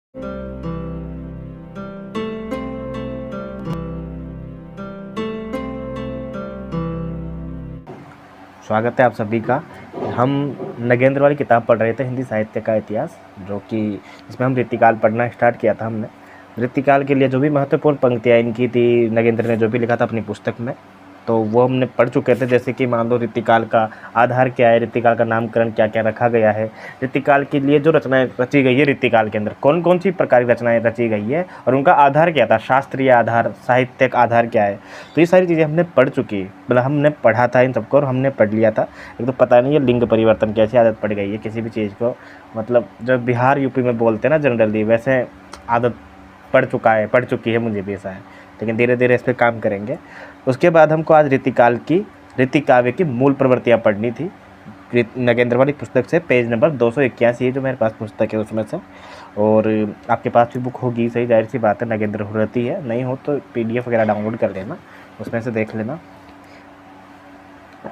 स्वागत है आप सभी का। हम नगेंद्र वाली किताब पढ़ रहे थे, हिंदी साहित्य का इतिहास, जो कि इसमें हम रीतिकाल पढ़ना स्टार्ट किया था हमने। रीतिकाल के लिए जो भी महत्वपूर्ण पंक्तियाँ इनकी थी, नगेंद्र ने जो भी लिखा था अपनी पुस्तक में, तो वो हमने पढ़ चुके थे। जैसे कि मान लो रीतिकाल का आधार क्या है, रीतिकाल का नामकरण क्या क्या रखा गया है, रीतिकाल के लिए जो रचनाएं रची गई है, रीतिकाल के अंदर कौन कौन सी प्रकार की रचनाएं रची गई है और उनका आधार क्या था, शास्त्रीय आधार, साहित्यिक आधार क्या है। तो ये सारी चीज़ें हमने पढ़ चुकी, मतलब हमने पढ़ा था इन सबको और हमने पढ़ लिया था। एक तो पता नहीं है लिंग परिवर्तन कैसी आदत पड़ गई है किसी भी चीज़ को, मतलब जब बिहार यूपी में बोलते हैं ना जनरली, वैसे आदत पड़ चुकी है, मुझे भी ऐसा है, लेकिन धीरे धीरे इस पर काम करेंगे। उसके बाद हमको आज रीति काव्य की मूल प्रवृत्तियाँ पढ़नी थी। नगेंद्र वाली पुस्तक से पेज नंबर 281 है जो मेरे पास पुस्तक है उसमें से, और आपके पास भी बुक होगी, सही जाहिर सी बात है, नगेंद्र रहती है, नहीं हो तो PDF वगैरह डाउनलोड कर लेना, उसमें से देख लेना।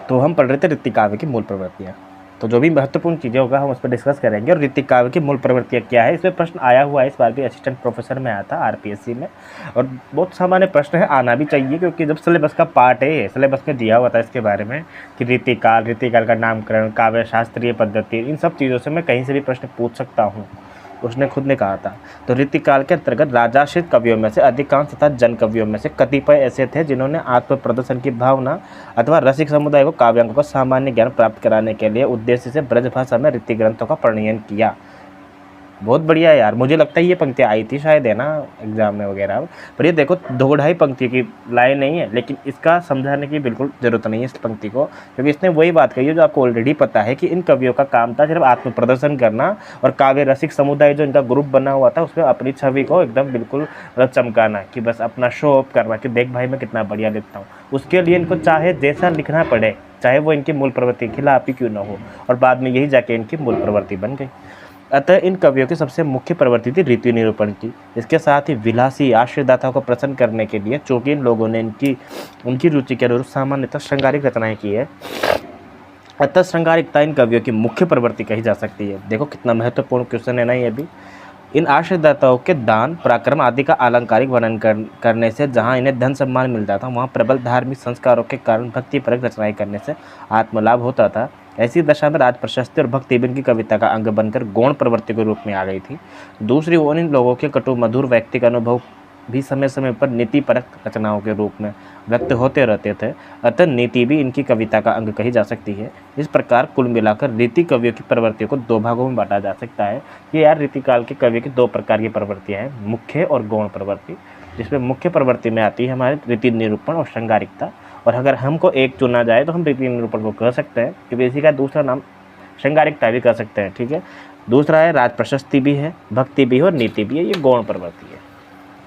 तो हम पढ़ रहे थे रीति काव्य की मूल प्रवृत्तियाँ, तो जो भी महत्वपूर्ण चीज़ें होगा हम उस पर डिस्कस करेंगे। और रीति काव्य की मूल प्रवृत्तियाँ क्या है, इसमें प्रश्न आया हुआ है, इस बार भी असिस्टेंट प्रोफेसर में आया था RPSC में, और बहुत सामान्य प्रश्न है, आना भी चाहिए, क्योंकि जब सिलेबस का पार्ट है, सिलेबस में दिया हुआ था इसके बारे में कि रीतिकाल का नामकरण, काव्य शास्त्रीय पद्धति, इन सब चीज़ों से मैं कहीं से भी प्रश्न पूछ सकता हूँ, उसने खुद ने कहा था। तो रीतिकाल के अंतर्गत राजाश्रित कवियों में से अधिकांश तथा जन कवियों में से कतिपय ऐसे थे जिन्होंने आत्म प्रदर्शन की भावना अथवा रसिक समुदाय को काव्यांगों का सामान्य ज्ञान प्राप्त कराने के लिए उद्देश्य से ब्रज भाषा में रीति ग्रंथों का प्रणयन किया। बहुत बढ़िया है यार, मुझे लगता है ये पंक्तियाँ आई थी शायद, है ना, एग्जाम में वगैरह। पर ये देखो 2-2.5 पंक्ति की लाइन नहीं है, लेकिन इसका समझाने की बिल्कुल ज़रूरत नहीं है इस पंक्ति को, क्योंकि इसने वही बात कही है जो आपको ऑलरेडी पता है कि इन कवियों का काम था सिर्फ आत्म प्रदर्शन करना, और काव्य रसिक समुदाय जो इनका ग्रुप बना हुआ था उसमें अपनी छवि को एकदम बिल्कुल मतलब चमकाना, कि बस अपना शो ऑफ करना कि देख भाई मैं कितना बढ़िया लिखता हूँ। उसके लिए इनको चाहे जैसा लिखना पड़े, चाहे वो इनकी मूल प्रवृत्ति के खिलाफ ही क्यों न हो, और बाद में यही जाके इनकी मूल प्रवृत्ति बन गई। अतः इन कवियों की सबसे मुख्य प्रवृत्ति थी रीति निरूपण की। इसके साथ ही विलासी आश्रयदाताओं को प्रसन्न करने के लिए चूंकि इन लोगों ने उनकी रुचि के अनुरूप सामान्यतः श्रृंगारिक रचनाएं की है, अतः श्रृंगारिकता इन कवियों की मुख्य प्रवृत्ति कही जा सकती है। देखो कितना महत्वपूर्ण क्वेश्चन है ना ये भी। इन आश्रयदाताओं के दान, पराक्रम आदि का आलंकारिक वर्णन करने से जहाँ इन्हें धन सम्मान मिलता था, वहाँ प्रबल धार्मिक संस्कारों के कारण भक्तिपरक रचनाएं करने से आत्मलाभ होता था। ऐसी दशा में राज प्रशस्ति और भक्ति भी इनकी कविता का अंग बनकर गौण प्रवृत्ति के रूप में आ गई थी। दूसरी ओर इन लोगों के कटु मधुर व्यक्तिगत अनुभव भी समय समय पर नीतिपरक रचनाओं के रूप में व्यक्त होते रहते थे, अतः नीति भी इनकी कविता का अंग कही जा सकती है। इस प्रकार कुल मिलाकर रीति कवियों की प्रवृत्तियों को 2 भागों में बांटा जा सकता है। ये यार रीतिकाल के कवि की 2 प्रकार की प्रवृत्तियाँ हैं, मुख्य और गौण प्रवृत्ति, जिसमें मुख्य प्रवृत्ति में आती है हमारे रीति निरूपण और श्रृंगारिकता। और अगर हमको एक चुना जाए तो हम रीति निरूपण को कह सकते हैं, क्योंकि इसी का दूसरा नाम श्रृंगारिकता भी कह सकते हैं, ठीक है। दूसरा है राज प्रशस्ति भी है, भक्ति भी है और नीति भी है, ये गौण प्रवृत्ति है,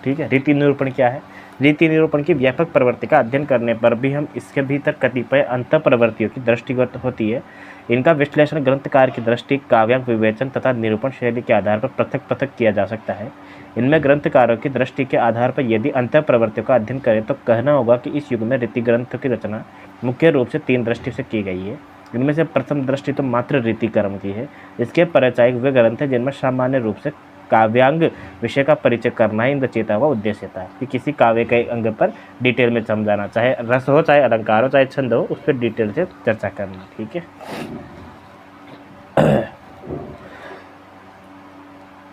ठीक है। रीति निरूपण क्या है? रीति निरूपण की व्यापक प्रवृत्ति का अध्ययन करने पर भी हम इसके भीतर कतिपय अंत प्रवृत्तियों की दृष्टिगत होती है। इनका विश्लेषण ग्रंथकार की दृष्टि, काव्यांग विवेचन तथा निरूपण शैली के आधार पर पृथक पृथक किया जा सकता है। इनमें ग्रंथकारों की दृष्टि के आधार पर यदि अंत प्रवृत्तियों का अध्ययन करें तो कहना होगा कि इस युग में रीति ग्रंथों की रचना मुख्य रूप से 3 दृष्टि से की गई है। इनमें से प्रथम दृष्टि तो मात्र रीति कर्म की है। इसके परिचायक वे ग्रंथ हैं जिनमें सामान्य रूप से काव्यांग विषय का परिचय करना ही इन रचयिताओं का उद्देश्य था, कि किसी काव्य के अंग पर डिटेल में समझाना, चाहे रस हो, चाहे अलंकार हो, चाहे छंद हो, उस पर डिटेल से चर्चा करना, ठीक है।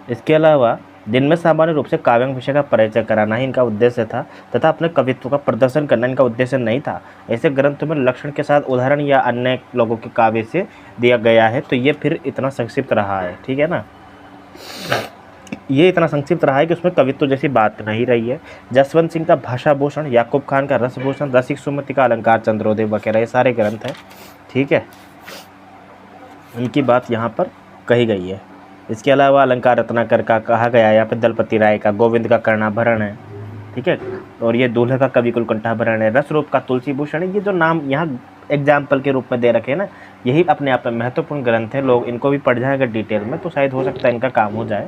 इसके अलावा जिनमें सामान्य रूप से काव्यांग विषय का परिचय कराना ही इनका उद्देश्य था तथा अपने कवित्व का प्रदर्शन करना इनका उद्देश्य नहीं था। ऐसे ग्रंथों में लक्षण के साथ उदाहरण या अन्य लोगों के काव्य से दिया गया है, तो ये फिर इतना संक्षिप्त रहा है, ठीक है ना। ये इतना संक्षिप्त रहा है कि उसमें कवित्व जैसी बात नहीं रही है। जसवंत सिंह का भाषा भूषण, याकूब खान का रस भूषण, रसिक सुमति का अलंकार चंद्रोदय वगैरह, ये सारे ग्रंथ हैं, ठीक है, इनकी बात यहाँ पर कही गई है। इसके अलावा अलंकार रत्नाकर का कहा गया है, यहाँ पे दलपति राय का, गोविंद का कर्णाभरण है, ठीक है, और ये दूल्हे का कवि कुलकंठाभरण है, रस रूप का तुलसी भूषण है। ये जो नाम यहाँ एग्जाम्पल के रूप में दे रखे हैं ना, यही अपने आप में महत्वपूर्ण ग्रंथ है। लोग इनको भी पढ़ जाएंगे डिटेल में तो शायद हो सकता है इनका काम हो जाए,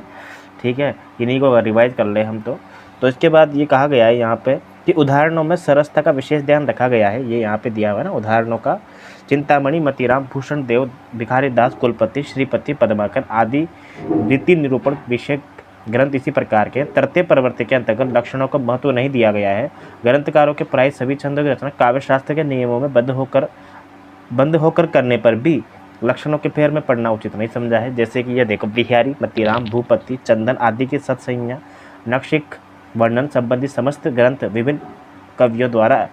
ठीक है, इन्हीं को रिवाइज कर ले हम तो इसके बाद ये कहा गया है यहाँ पे कि उदाहरणों में सरसता का विशेष ध्यान रखा गया है। ये यहाँ पे दिया हुआ है ना उदाहरणों का, चिंतामणि, मतीराम, भूषण देव, भिखारी दास, कुलपति, श्रीपति, पद्माकर आदि रीति निरूपण विषय ग्रंथ इसी प्रकार के तृतीय प्रवृत्ति के अंतर्गत लक्षणों को महत्व नहीं दिया गया है। ग्रंथकारों के प्राय सभी छंदों की रचना काव्य शास्त्र के नियमों में बंद होकर करने पर भी लक्षणों के फेर में पढ़ना उचित नहीं समझा है। जैसे कि यह देखो, बिहारी, मतीराम, भूपति, चंदन आदि की सत्संज्ञा, नक्षिक वर्णन संबंधी समस्त ग्रंथ विभिन्न कवियों द्वारा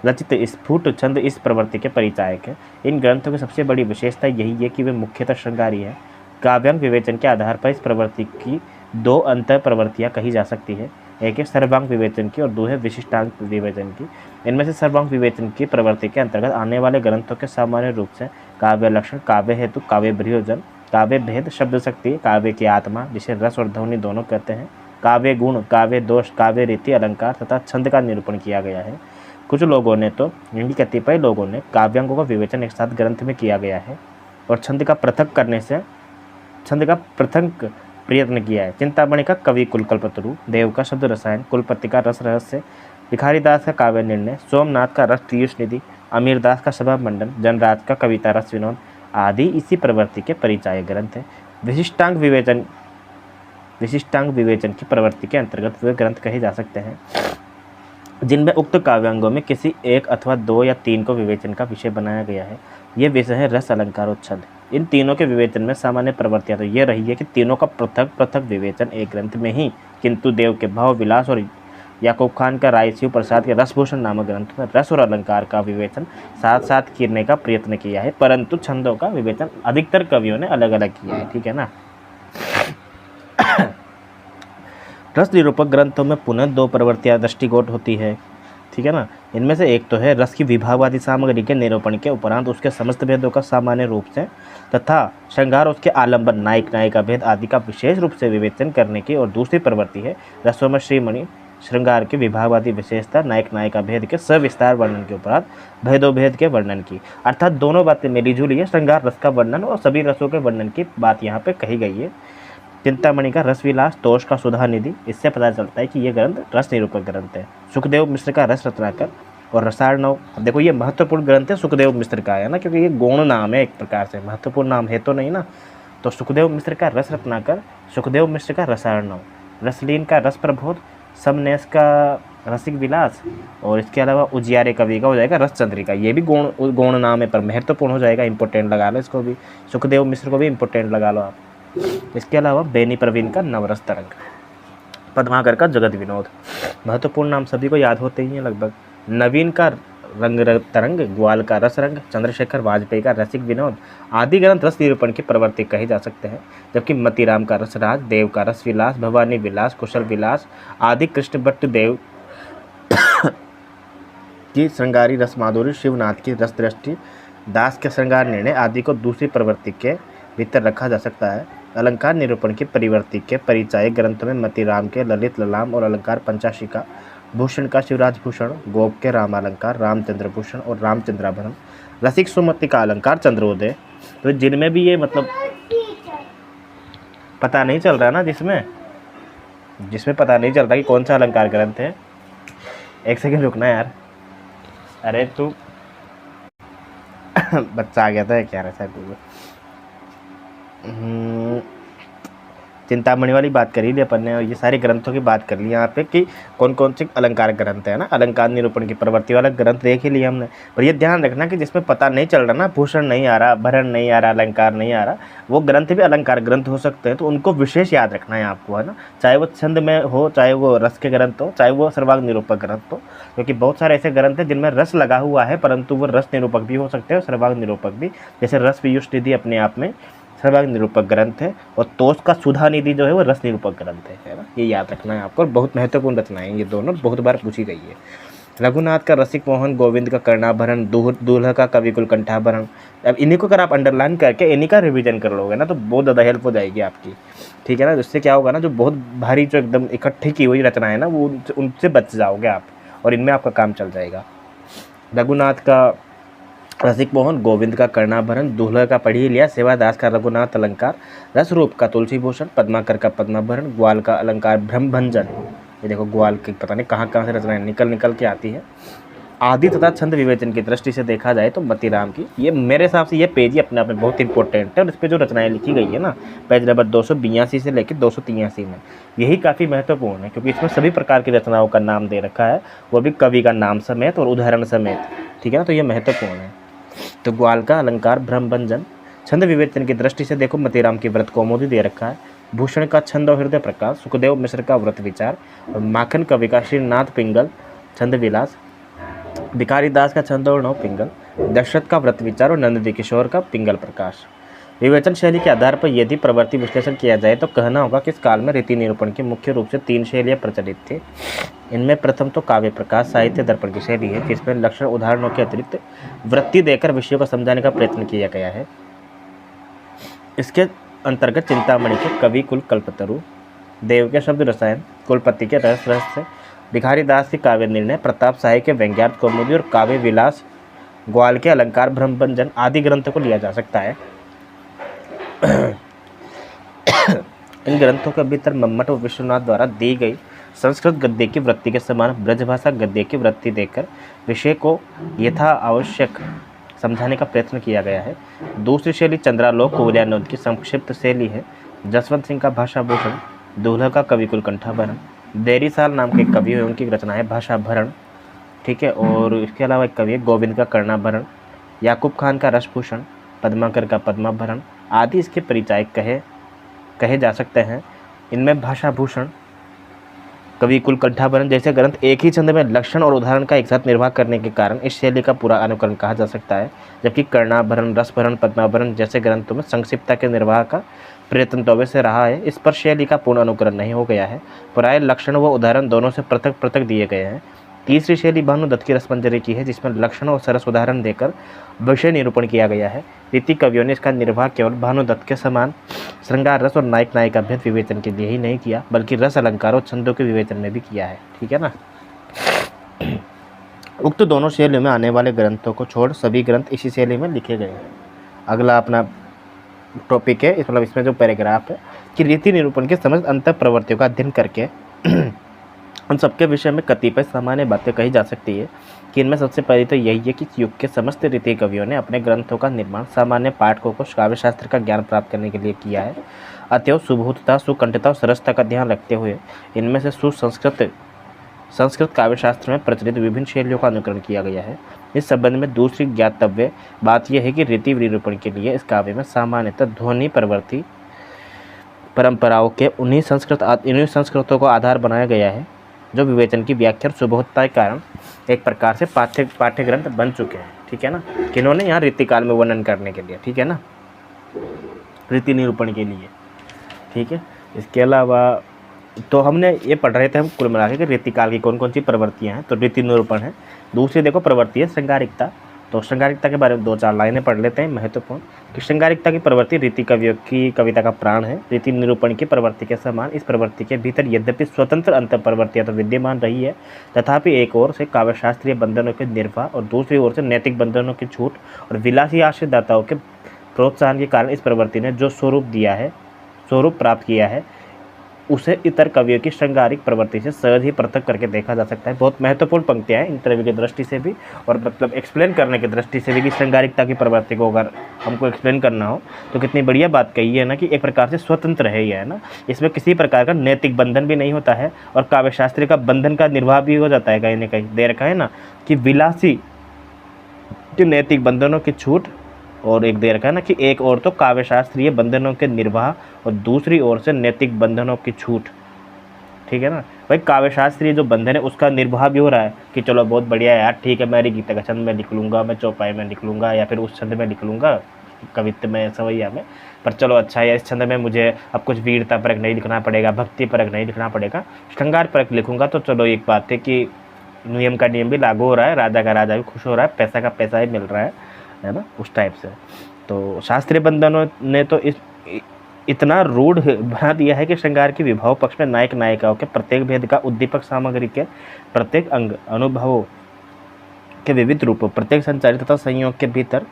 रचित स्फुट छंद इस प्रवृत्ति के परिचायक है। इन ग्रंथों की सबसे बड़ी विशेषता यही है कि वे मुख्यतः श्रृंगारी है। काव्यांग विवेचन के आधार पर इस प्रवृत्ति की दो अंतर प्रवृत्तियाँ कही जा सकती है, एक है सर्वांग विवेचन की और दो है विशिष्टांग विवेचन की। इनमें से सर्वांग विवेचन की प्रवृत्ति के अंतर्गत आने वाले ग्रंथों के सामान्य रूप से काव्य लक्षण, काव्य हेतु, काव्य प्रयोजन, काव्य भेद, शब्द शक्ति, काव्य की आत्मा जिसे रस और ध्वनि दोनों कहते हैं, काव्य गुण, काव्य दोष, काव्य रीति, अलंकार तथा छंद का निरूपण किया गया है। कुछ लोगों ने तो इनकी कतिपय लोगों ने काव्यांगों का विवेचन एक साथ ग्रंथ में किया गया है और छंद का पृथक प्रयत्न किया है। चिंतामणि का कवि कुलकल्पतरु, देव का शब्द रसायन, कुलपति का रस रहस्य, भिखारीदास का काव्य निर्णय, सोमनाथ का रस पीयूष निधि, अमीरदास का सभा मंडन, जनराज का कविता रस विनोद आदि इसी प्रवृत्ति के परिचायक ग्रंथ है। विशिष्टांग विवेचन की प्रवृत्ति के अंतर्गत वे ग्रंथ कहे जा सकते हैं जिनमें उक्त काव्यांगों में किसी एक अथवा दो या तीन को विवेचन का विषय बनाया गया है। ये विषय है रस, अलंकार और छंद। इन तीनों के विवेचन में सामान्य प्रवृत्तियाँ तो ये रही है कि तीनों का पृथक विवेचन एक ग्रंथ में ही, किंतु देव के भाव विलास और याकूब खान का राय शिव प्रसाद के रसभूषण नामक ग्रंथ में रस और अलंकार का विवेचन साथ साथ करने का प्रयत्न किया है, परंतु छंदों का विवेचन अधिकतर कवियों ने अलग अलग किया है। ठीक है ना। रस निरूपक ग्रंथों में पुनः दो प्रवृत्तियाँ दृष्टिगोट होती है। ठीक है ना। इनमें से एक तो है रस की विभागवादी सामग्री के निरूपण के उपरांत उसके समस्त भेदों का सामान्य रूप से तथा श्रृंगार उसके आलंबन, नायक नायिका भेद आदि का विशेष रूप से विवेचन करने की, और दूसरी प्रवृत्ति है रसों में श्रीमणि श्रृंगार की विभागवादी विशेषता, नायक नायिका भेद के सविस्तार वर्णन के उपरांत भेदोभेद के वर्णन की। अर्थात दोनों बातें मिली जुली है, श्रृंगार रस का वर्णन और सभी रसों के वर्णन की बात यहाँ पे कही गई है। चिंतामणि का रस विलास, तोष का सुधा निधि, इससे पता चलता है कि ये ग्रंथ रस निरूपक ग्रंथ है। सुखदेव मिश्र का रस रत्नाकर और रसार्णव, अब देखो ये महत्वपूर्ण ग्रंथ है सुखदेव मिश्र का, है ना, क्योंकि ये गौण नाम है एक प्रकार से, महत्वपूर्ण नाम है तो नहीं ना। तो सुखदेव मिश्र का रस रत्नाकर, सुखदेव मिश्र का रसार्णव, रसलीन का रस प्रबोध, समनेस का रसिक विलास, और इसके अलावा उजियारे कवि का हो जाएगा रस चंद्रिका। ये भी गौण नाम है पर महत्वपूर्ण हो जाएगा, इंपॉर्टेंट लगा लो इसको भी, सुखदेव मिश्र को भी इंपॉर्टेंट लगा लो आप। इसके अलावा बेनी प्रवीण का नवरस तरंग, पद्माकर का जगत विनोद, महत्वपूर्ण नाम सभी को याद होते ही हैं लगभग। नवीन का रंग तरंग, ग्वाल का रस रंग, चंद्रशेखर वाजपेयी का रसिक विनोद आदि ग्रंथ रस निरूपण की प्रवृत्ति कहे जा सकते हैं। जबकि मतीराम का रसराज, देव का रस विलास, भवानी विलास, कुशल विलास आदि, कृष्ण भट्ट देव की श्रृंगारी रस माधुरी, शिवनाथ की रस दृष्टि, दास के श्रृंगार निर्णय आदि को दूसरी प्रवृत्ति के भीतर रखा जा सकता है। अलंकार निरूपण की प्रवृत्ति के परिचायक ग्रंथों में मतीराम के ललित ललाम और अलंकार पंचाशिका, भूषण का शिवराज भूषण, गोप के रामालंकार, रामचंद्र भूषण और रामचंद्राभरण, रसिक सुमति का अलंकार चंद्रोदय। तो जिनमें भी ये मतलब पता नहीं चल रहा ना, जिसमें पता नहीं चल रहा कि कौन सा अलंकार ग्रंथ है। एक सेकंड रुकना यार, अरे तू बच्चा आ गया था क्या रहा है। चिंतामणि वाली बात करी ली अपन ने, और ये सारे ग्रंथों की बात कर ली यहाँ पे कि कौन कौन से अलंकार ग्रंथ है ना। अलंकार निरूपण की प्रवृत्ति वाला ग्रंथ देख ही लिया हमने, पर ये ध्यान रखना कि जिसमें पता नहीं चल रहा ना, भूषण नहीं आ रहा, भरण नहीं आ रहा, अलंकार नहीं आ रहा, वो ग्रंथ भी अलंकार ग्रंथ हो सकते हैं, तो उनको विशेष याद रखना है आपको, है ना। चाहे वो छंद में हो, चाहे वो रस के ग्रंथ हो, चाहे वो सर्वांग निरूपक ग्रंथ हो, क्योंकि बहुत सारे ऐसे ग्रंथ हैं जिनमें रस लगा हुआ है परंतु वो रस निरूपक भी हो सकते हैं और सर्वांग निरूपक भी। जैसे रस पीयूष निधि अपने आप में सर्वांग निरूपक ग्रंथ है, और तोष का सुधा निधि जो है वो रस निरूपक ग्रंथ है ना। ये याद रखना है आपको, और बहुत महत्वपूर्ण रचनाएं ये दोनों, बहुत बार पूछी गई है। रघुनाथ का रसिक मोहन, गोविंद का कर्णाभरण, दूल्हा का कवि कुल कंठाभरण। अब इन्हीं को अगर आप अंडरलाइन करके इन्हीं का रिवीजन कर लोगे ना तो बहुत ज़्यादा हेल्प हो जाएगी आपकी। ठीक है ना। इससे क्या होगा ना, जो बहुत भारी जो एकदम इकट्ठी की हुई रचना है ना, वो उनसे बच जाओगे आप, और इनमें आपका काम चल जाएगा। रघुनाथ का रसिक मोहन, गोविंद का कर्णाभरण, दूल्हा का पढ़ी लिया, सेवादास का रघुनाथ अलंकार, रसरूप का तुलसी भूषण, पद्माकर का पद्माभरण, ग्वाल का अलंकार ब्रह्मभंजन। ये देखो ग्वाल की पता नहीं कहाँ से रचनाएं निकल के आती है। आदि तथा छंद विवेचन की दृष्टि से देखा जाए तो मतीराम की ये मेरे हिसाब से ये पेज ही अपने आप में बहुत इंपॉर्टेंट है, और इस पर जो रचनाएं लिखी गई है ना, पेज नंबर 282 से लेकर 283 में, यही काफ़ी महत्वपूर्ण है, क्योंकि इसमें सभी प्रकार की रचनाओं का नाम दे रखा है, वो भी कवि का नाम समेत और उदाहरण समेत। ठीक है ना, तो ये महत्वपूर्ण है। तो ग्वाल का अलंकार भ्रमभंजन, छंद विवेचन की दृष्टि से देखो मतीराम की व्रत कौमुदी दे रखा है, भूषण का छंद और हृदय प्रकाश, सुखदेव मिश्र का व्रत विचार, और माखन कवि का श्रीनाथ पिंगल छंद विलास, भिखारी दास का छंद और नौ पिंगल, दशरथ का व्रत विचार और नंद किशोर का पिंगल प्रकाश। विवेचन शैली के आधार पर यदि प्रवृत्ति विश्लेषण किया जाए तो कहना होगा कि इस काल में रीति निरूपण की मुख्य रूप से 3 शैलियाँ प्रचलित थी। इनमें प्रथम तो काव्य प्रकाश साहित्य दर्पण की शैली है, जिसमें लक्षण उदाहरणों के अतिरिक्त वृत्ति देकर विषयों को समझाने का प्रयत्न किया गया है। इसके अंतर्गत चिंतामणि के कवि कुल कल्पतरु, देव के शब्द रसायन, कुलपति के रहस्य, भिखारी दास की काव्य निर्णय, प्रताप शाही के व्यंग्यार्थ कौमुदी और काव्य विलास, ग्वाल के अलंकार भ्रमभंजन आदि ग्रंथों को लिया जा सकता है। इन ग्रंथों के भीतर मम्मट और विश्वनाथ द्वारा दी गई संस्कृत गद्य की वृत्ति के समान ब्रजभाषा गद्य की वृत्ति देकर विषय को यथा आवश्यक समझाने का प्रयत्न किया गया है। दूसरी शैली चंद्रालोक कोवल्यानोद की संक्षिप्त शैली है। जसवंत सिंह का भाषाभूषण, दूल्हा का कविकुल कंठाभरण, देरी साल नाम के कवि हैं, उनकी रचनाएं भाषाभरण। ठीक है, और इसके अलावा एक कवि है गोविंद का कर्णाभरण, याकूब खान का रसभूषण, पद्माकर का पद्माभरण आदि इसके परिचायक कहे जा सकते हैं। इनमें भाषाभूषण, कवि कुल कंठाभरण जैसे ग्रंथ एक ही छंद में लक्षण और उदाहरण का एक साथ निर्वाह करने के कारण इस शैली का पूरा अनुकरण कहा जा सकता है, जबकि कर्णाभरण, रसभरण, पद्माभरण जैसे ग्रंथों में संक्षिप्तता के निर्वाह का प्रयत्न तो वैसे रहा है, इस पर शैली का पूर्ण अनुकरण नहीं हो गया है। प्राय लक्षण व उदाहरण दोनों से पृथक पृथक दिए गए हैं। तीसरी शैली भानुदत्त की रसमंजरी की है, जिसमें लक्षण और सरस उदाहरण देकर विषय निरूपण किया गया है। रीति कवियों ने इसका निर्वाह केवल भानुदत्त के समान श्रृंगार रस और नायक नायिका भेद विवेचन के लिए ही नहीं किया, बल्कि रस अलंकार और छंदों के विवेचन में भी किया है। ठीक है ना। उक्त दोनों शैलियों में आने वाले ग्रंथों को छोड़ सभी ग्रंथ इसी शैली में लिखे गए हैं। अगला अपना टॉपिक है, मतलब इसमें जो पैराग्राफ है कि रीति निरूपण के समस्त अंतर प्रवृत्तियों का अध्ययन करके उन सबके विषय में कतिपय सामान्य बातें कही जा सकती है कि इनमें सबसे पहले तो यही है कि इस युग के समस्त रीति कवियों ने अपने ग्रंथों का निर्माण सामान्य पाठकों को काव्य शास्त्र का ज्ञान प्राप्त करने के लिए किया है। अतएव सुबोधता, सुकंठता और सरसता का ध्यान रखते हुए इनमें से संस्कृत काव्य शास्त्र में प्रचलित विभिन्न शैलियों का अनुकरण किया गया है। इस संबंध में दूसरी ज्ञातव्य बात यह है कि रीति निरूपण के लिए इस काव्य में सामान्यतः ध्वनि प्रवृत्ति परंपराओं के उन्हीं संस्कृतों को आधार बनाया गया है, जो विवेचन की व्याख्या और सुबोधता के कारण एक प्रकार से पाठ्य ग्रंथ बन चुके हैं। ठीक है ना, किन्होंने यहाँ रीतिकाल में वर्णन करने के लिए, ठीक है ना, रीति निरूपण के लिए। ठीक है, इसके अलावा तो हमने ये पढ़ रहे थे हम कुल मिला के रीतिकाल की कौन कौन सी प्रवृत्तियाँ हैं। तो रीति निरूपण है। दूसरी देखो प्रवृत्ति है श्रृंगारिकता। तो श्रृंगारिकता के बारे में 2-4 लाइनें पढ़ लेते हैं महत्वपूर्ण कि श्रृंगारिकता की प्रवृत्ति रीति कवियों की कविता का प्राण है। रीति निरूपण की प्रवृत्ति के समान इस प्रवृत्ति के भीतर यद्यपि स्वतंत्र अंतर प्रवृत्तियाँ तो विद्यमान रही है, तथापि एक ओर से काव्यशास्त्रीय बंधनों के निर्वाह और दूसरी ओर से नैतिक बंधनों की छूट और विलासी आश्रयदाताओं के प्रोत्साहन के कारण इस प्रवृत्ति ने जो स्वरूप प्राप्त किया है उसे इतर कवियों की श्रृंगारिक प्रवृत्ति से सहज ही पृथक करके देखा जा सकता है। बहुत महत्वपूर्ण पंक्तियाँ हैं इंटरव्यू की दृष्टि से भी और मतलब एक्सप्लेन करने की दृष्टि से भी कि श्रृंगारिकता की प्रवृत्ति को अगर हमको एक्सप्लेन करना हो तो कितनी बढ़िया बात कही है ना कि एक प्रकार से स्वतंत्र है ये, है ना। इसमें किसी प्रकार का नैतिक बंधन भी नहीं होता है और काव्यशास्त्री का बंधन का निर्वाह भी हो जाता है कहीं ना कहीं। दे रखा है ना कि विलासी जो नैतिक बंधनों की छूट और एक दे रखा है ना कि एक और तो काव्यशास्त्रीय बंधनों के निर्वाह और दूसरी ओर से नैतिक बंधनों की छूट। ठीक है ना भाई, काव्यशास्त्रीय जो बंधन है उसका निर्वाह भी हो रहा है कि चलो बहुत बढ़िया है यार, ठीक है मैं गीता का छंद में लिख लूँगा, मैं चौपाई में लिख लूँगा या फिर उस छंद में लिख लूँगा कवित्व में सवैया में, पर चलो अच्छा है इस छंद में मुझे अब कुछ वीरता परक नहीं लिखना पड़ेगा, भक्ति परक नहीं लिखना पड़ेगा, श्रृंगार परक लिखूँगा। तो चलो एक बात है कि नियम का नियम भी लागू हो रहा है, राजा का राजा भी खुश हो रहा है, पैसा का पैसा ही मिल रहा है ना, उस टाइप से। तो शास्त्रीय बंधनों ने तो इतना रूढ़ बना दिया है कि श्रृंगार की विभाव पक्ष में नायक नायिकाओं के प्रत्येक भेद का उद्दीपक सामग्री के प्रत्येक अंग अनुभवों के विविध रूपों प्रत्येक संचारित तथा संयोग के भीतर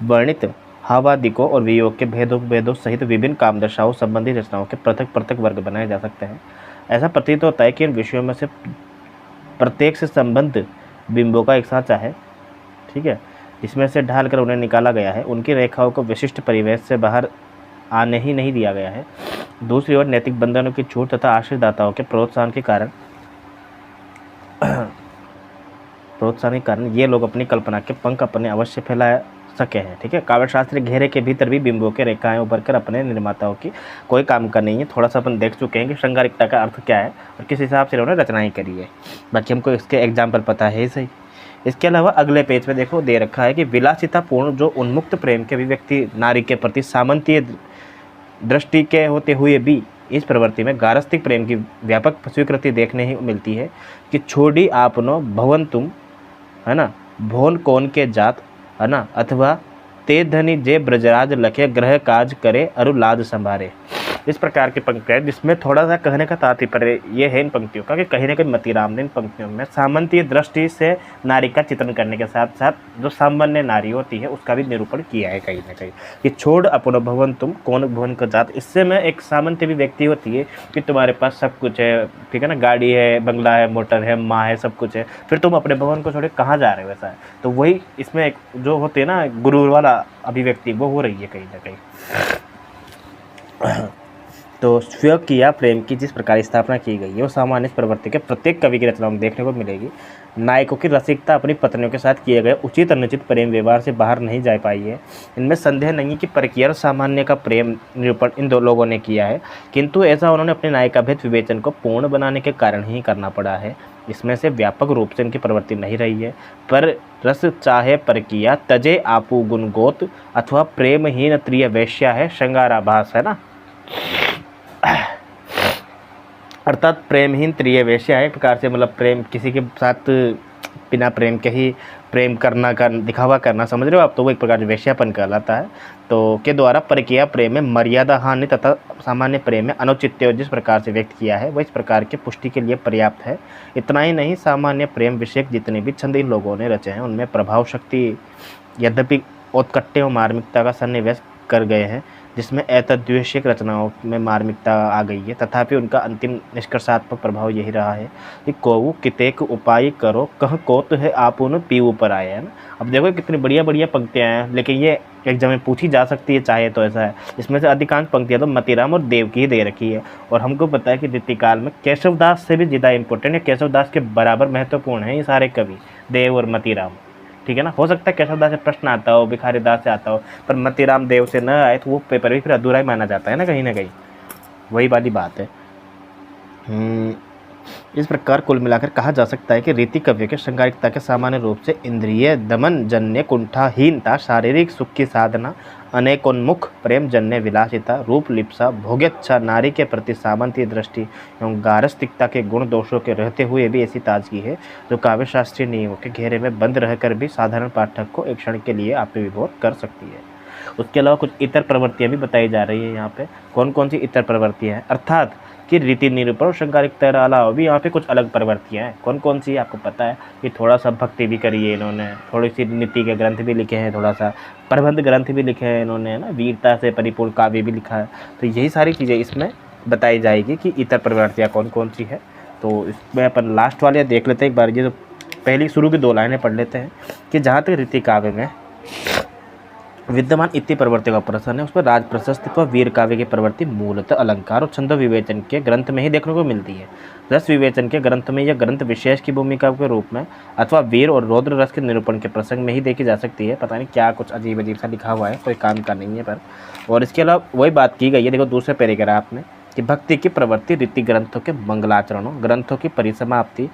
वर्णित भावादिकों और वियोग के भेदों सहित विभिन्न कामदशाओं संबंधी रचनाओं के पृथक पृथक वर्ग बनाए जा सकते हैं। ऐसा प्रतीत होता है कि इन विषयों में से प्रत्येक से संबंध बिंबों का एक सांचा है, ठीक है, जिसमें से ढालकर उन्हें निकाला गया है। उनकी रेखाओं को विशिष्ट परिवेश से बाहर आने ही नहीं दिया गया है। दूसरी ओर नैतिक बंधनों की छूट तथा आश्रयदाताओं के प्रोत्साहन के कारण ये लोग अपनी कल्पना के पंख अपने अवश्य फैला सके हैं, ठीक है। काव्यशास्त्र घेरे के भीतर भी बिंबों के रेखाएं उभर कर अपने निर्माताओं की कोई काम का नहीं है। थोड़ा सा अपन देख चुके हैं कि श्रृंगारिकता का अर्थ क्या है और किस हिसाब से उन्होंने रचनाएं करी है, बाकी हमको इसके एग्जाम्पल पता है ही सही। इसके अलावा अगले पेज पे देखो दे रखा है कि विलासितापूर्ण जो उन्मुक्त प्रेम के अभिव्यक्ति नारी के प्रति सामंतीय दृष्टि के होते हुए भी इस प्रवृत्ति में गारस्तिक प्रेम की व्यापक स्वीकृति देखने ही मिलती है कि छोड़ी आपनो भवन तुम, है ना, भोन कौन के जात, है ना, अथवा ते धनी जे ब्रजराज लखे ग्रह काज करे अरु लाज संभारे। इस प्रकार की पंक्तियाँ जिसमें थोड़ा सा कहने का तात्पर्य ये है इन पंक्तियों का कि कहीं ना कहीं मतीराम ने इन पंक्तियों में सामंतीय दृष्टि से नारी का चित्रण करने के साथ साथ जो सामान्य नारी होती है उसका भी निरूपण किया है कहीं ना कहीं कि छोड़ अपनो भवन तुम कौन भवन का जात। इससे में एक सामंत्य भी व्यक्ति होती है कि तुम्हारे पास सब कुछ है, ठीक है ना, गाड़ी है, बंगला है, मोटर है, माँ है, सब कुछ है, फिर तुम अपने भवन को छोड़े कहाँ जा रहे हो, ऐसा है। तो वही इसमें एक जो होते हैं ना गुरूर वाला अभिव्यक्ति वो हो रही है कहीं ना कहीं। तो स्व किया प्रेम की जिस प्रकार स्थापना की गई है वो सामान्य प्रवृत्ति के प्रत्येक कवि की रचनाओं में देखने को मिलेगी। नायकों की रसिकता अपनी पत्नियों के साथ किए गए उचित अनुचित प्रेम व्यवहार से बाहर नहीं जा पाई है। इनमें संदेह नहीं कि परकीय और सामान्य का प्रेम निरूपण इन दो लोगों ने किया है, किंतु ऐसा उन्होंने अपने नायिका भेद विवेचन को पूर्ण बनाने के कारण ही करना पड़ा है। इसमें से व्यापक रूप से इनकी प्रवृत्ति नहीं रही है। पर रस चाहे परकिया तजे आपू गुणगोत अथवा प्रेमहीन त्रिय वैश्या है श्रृंगाराभास, है ना, अर्थात प्रेमहीन त्रिय वैश्या है। एक प्रकार से मतलब प्रेम किसी के साथ बिना प्रेम के ही प्रेम करना का दिखावा करना, समझ रहे हो आप, तो वो एक प्रकार से वैश्यापन कहलाता है। तो के द्वारा परकीय प्रेम में मर्यादा हानि तथा सामान्य प्रेम में अनुचित्य जिस प्रकार से व्यक्त किया है वह इस प्रकार के पुष्टि के लिए पर्याप्त है। इतना ही नहीं, सामान्य प्रेम विषयक जितने भी छंद इन लोगों ने रचे हैं उनमें प्रभाव शक्ति यद्यपि औत्कट्य और मार्मिकता का सन्निवेश कर गए हैं, जिसमें एतद्विषयक रचनाओं में मार्मिकता आ गई है, तथापि उनका अंतिम निष्कर्षात्मक प्रभाव यही रहा है कि कोऊ कितेक उपाय करो कह कोत है आपुन पीऊ पर आए, है ना। अब देखो कितनी बढ़िया बढ़िया पंक्तियाँ हैं, लेकिन ये एग्जाम में पूछी जा सकती है चाहे तो, ऐसा है। इसमें से अधिकांश पंक्तियाँ तो मतीराम और देव की ही दे रखी है, और हमको पता है कि रीतिकाल में केशवदास से भी ज़्यादा इंपॉर्टेंट है, केशवदास के बराबर महत्वपूर्ण है ये सारे कवि, देव और मतीराम, ठीक है ना। हो सकता है केशवदास से प्रश्न आता हो, भिखारीदास से आता हो, पर मतीराम देव से न आए तो वो पेपर भी फिर अधूरा ही माना जाता है ना कहीं वही वाली बात है। इस प्रकार कुल मिलाकर कहा जा सकता है कि रीति काव्य के श्रृंगारिकता के सामान्य रूप से इंद्रिय दमन जन्य कुंठाहीनता, शारीरिक सुख की साधना, अनेकोन्मुख प्रेम जन्य विलासिता, रूप लिप्सा, भोग्यच्छा, नारी के प्रति सामंतीय दृष्टि एवं गारस्तिकता के गुण दोषों के रहते हुए भी ऐसी ताजगी है जो काव्य शास्त्रीय नियमों के घेरे में बंद रहकर भी साधारण पाठक को एक क्षण के लिए आत्मविभोर कर सकती है। उसके अलावा कुछ इतर प्रवृत्तियाँ भी बताई जा रही है यहाँ पे। कौन कौन सी इतर प्रवृत्तियाँ हैं, अर्थात कि रीति निरूपण और श्रृंगारिकता के अलावा भी यहाँ पे कुछ अलग प्रवृत्तियाँ हैं। कौन कौन सी आपको पता है कि थोड़ा सा भक्ति भी करी है इन्होंने, थोड़ी सी नीति के ग्रंथ भी लिखे हैं, थोड़ा सा प्रबंध ग्रंथ भी लिखे हैं इन्होंने, है ना, वीरता से परिपूर्ण काव्य भी लिखा है। तो यही सारी चीज़ें इसमें बताई जाएगी कि इतर प्रवृत्तियाँ कौन कौन सी है। तो इसमें अपन लास्ट वाले देख लेते हैं एक बार, ये तो पहली शुरू की 2 लाइनें पढ़ लेते हैं कि जहाँ तक रीति काव्य में विद्यमान इतनी प्रवृत्ति का प्रश्न है उस पर राज प्रशस्ति व वीर काव्य की प्रवृत्ति मूलतः अलंकार और छंद विवेचन के ग्रंथ में ही देखने को मिलती है। रस विवेचन के ग्रंथ में यह ग्रंथ विशेष की भूमिका के रूप में अथवा वीर और रौद्र रस के निरूपण के प्रसंग में ही देखी जा सकती है। पता नहीं क्या कुछ अजीब अजीब सा लिखा हुआ है, कोई काम का नहीं है पर। और इसके अलावा वही बात की गई है, देखो दूसरे पैराग्राफ में, कि भक्ति की प्रवृत्ति रीति ग्रंथों के मंगलाचरणों, ग्रंथों की परिसमाप्ति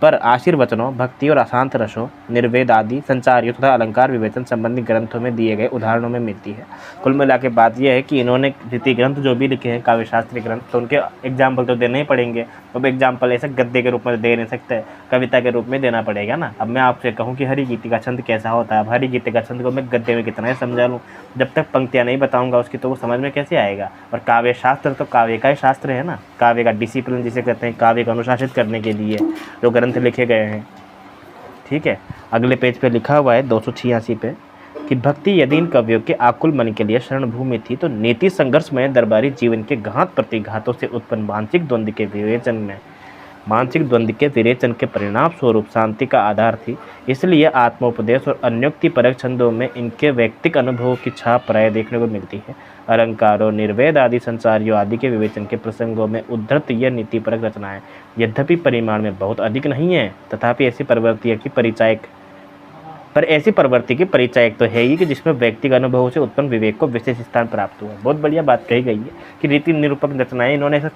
पर आशीर्वचनों, भक्ति और अशांत रसों, निर्वेद आदि संचारियों तथा अलंकार विवेचन संबंधी ग्रंथों में दिए गए उदाहरणों में मिलती है। कुल मिला के बात यह है कि इन्होंने रीति ग्रंथ जो भी लिखे हैं काव्य शास्त्रीय ग्रंथ, तो उनके एग्जाम्पल तो देने ही पड़ेंगे। अब एग्जाम्पल ऐसे गद्य के रूप में दे नहीं सकते, कविता के रूप में देना पड़ेगा ना। अब मैं आपसे कहूँ कि हरि गीति का छंद कैसा होता है, अब हरि गीति का छंद को मैं गद्य में कितना ही समझा लूँ, जब तक पंक्तियाँ नहीं बताऊँगा उसकी तो वो समझ में कैसे आएगा। और काव्य शास्त्र तो काव्य का ही शास्त्र है ना, काव्य का डिसिप्लिन जिसे कहते हैं, काव्य को अनुशासित करने के लिए जो ग्रंथ लिखे गए हैं, ठीक है। अगले पेज पे लिखा हुआ है 286 पे कि भक्ति यदि इन कवियों के आकुल मन के लिए शरण भूमि थी तो नीति संघर्ष में दरबारी जीवन के घात प्रतिघातों से उत्पन्न मानसिक द्वंद्व के विवेचन में मानसिक द्वंद्व के विरेचन के परिणाम स्वरूप शांति का आधार थी। इसलिए आत्मोपदेश और अन्योक्तिपरक छंदों में इनके व्यक्तिक अनुभवों की छाप प्राय देखने को मिलती है। अलंकारों, निर्वेद आदि संसारियों आदि के विवेचन के प्रसंगों में उद्धृत यह नीतिपरक रचनाएं यद्यपि परिमाण में बहुत अधिक नहीं है, तथापि ऐसी प्रवृत्ति की परिचायक तो है ही कि जिसमें व्यक्तिगत अनुभवों से उत्पन्न विवेक को विशेष स्थान प्राप्त हुआ। बहुत बढ़िया बात कही गई है कि रीति निरूपक रचनाएं इन्होंने ऐसा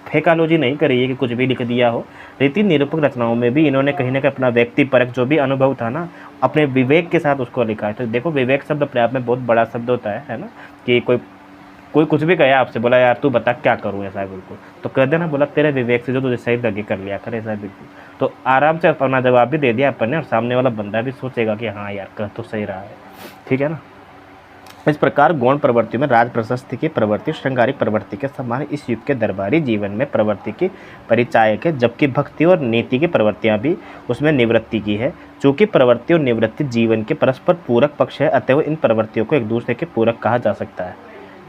फेकालॉजी नहीं करी है कि कुछ भी लिख दिया हो। रीति निरूपक रचनाओं में भी इन्होंने कहीं ना कहीं अपना व्यक्तिपरक जो भी अनुभव था ना, अपने विवेक के साथ उसको लिखा है। तो देखो, विवेक शब्द अपने आप में बहुत बड़ा शब्द होता है ना, कि कोई कुछ भी कहे आपसे, बोला यार तू बता क्या करूँ, ऐसा बिल्कुल तो कर देना, बोला तेरे विवेक से जो तुझे सही लगे कर लिया कर, ऐसा बिल्कुल। तो आराम से अपना जवाब भी दे दिया अपन ने, और सामने वाला बंदा भी सोचेगा कि हाँ यार कह तो सही रहा है, ठीक है ना। इस प्रकार गौण प्रवृत्ति में राज प्रशस्ति की प्रवृत्ति श्रृंगारिक प्रवृत्ति के समान इस युग के दरबारी जीवन में प्रवृत्ति की परिचायक है, जबकि भक्ति और नीति की प्रवृत्तियां भी उसमें निवृत्ति की है। चूँकि प्रवृत्ति और निवृत्ति जीवन के परस्पर पूरक पक्ष है, अतएव इन प्रवृत्तियों को एक दूसरे के पूरक कहा जा सकता है,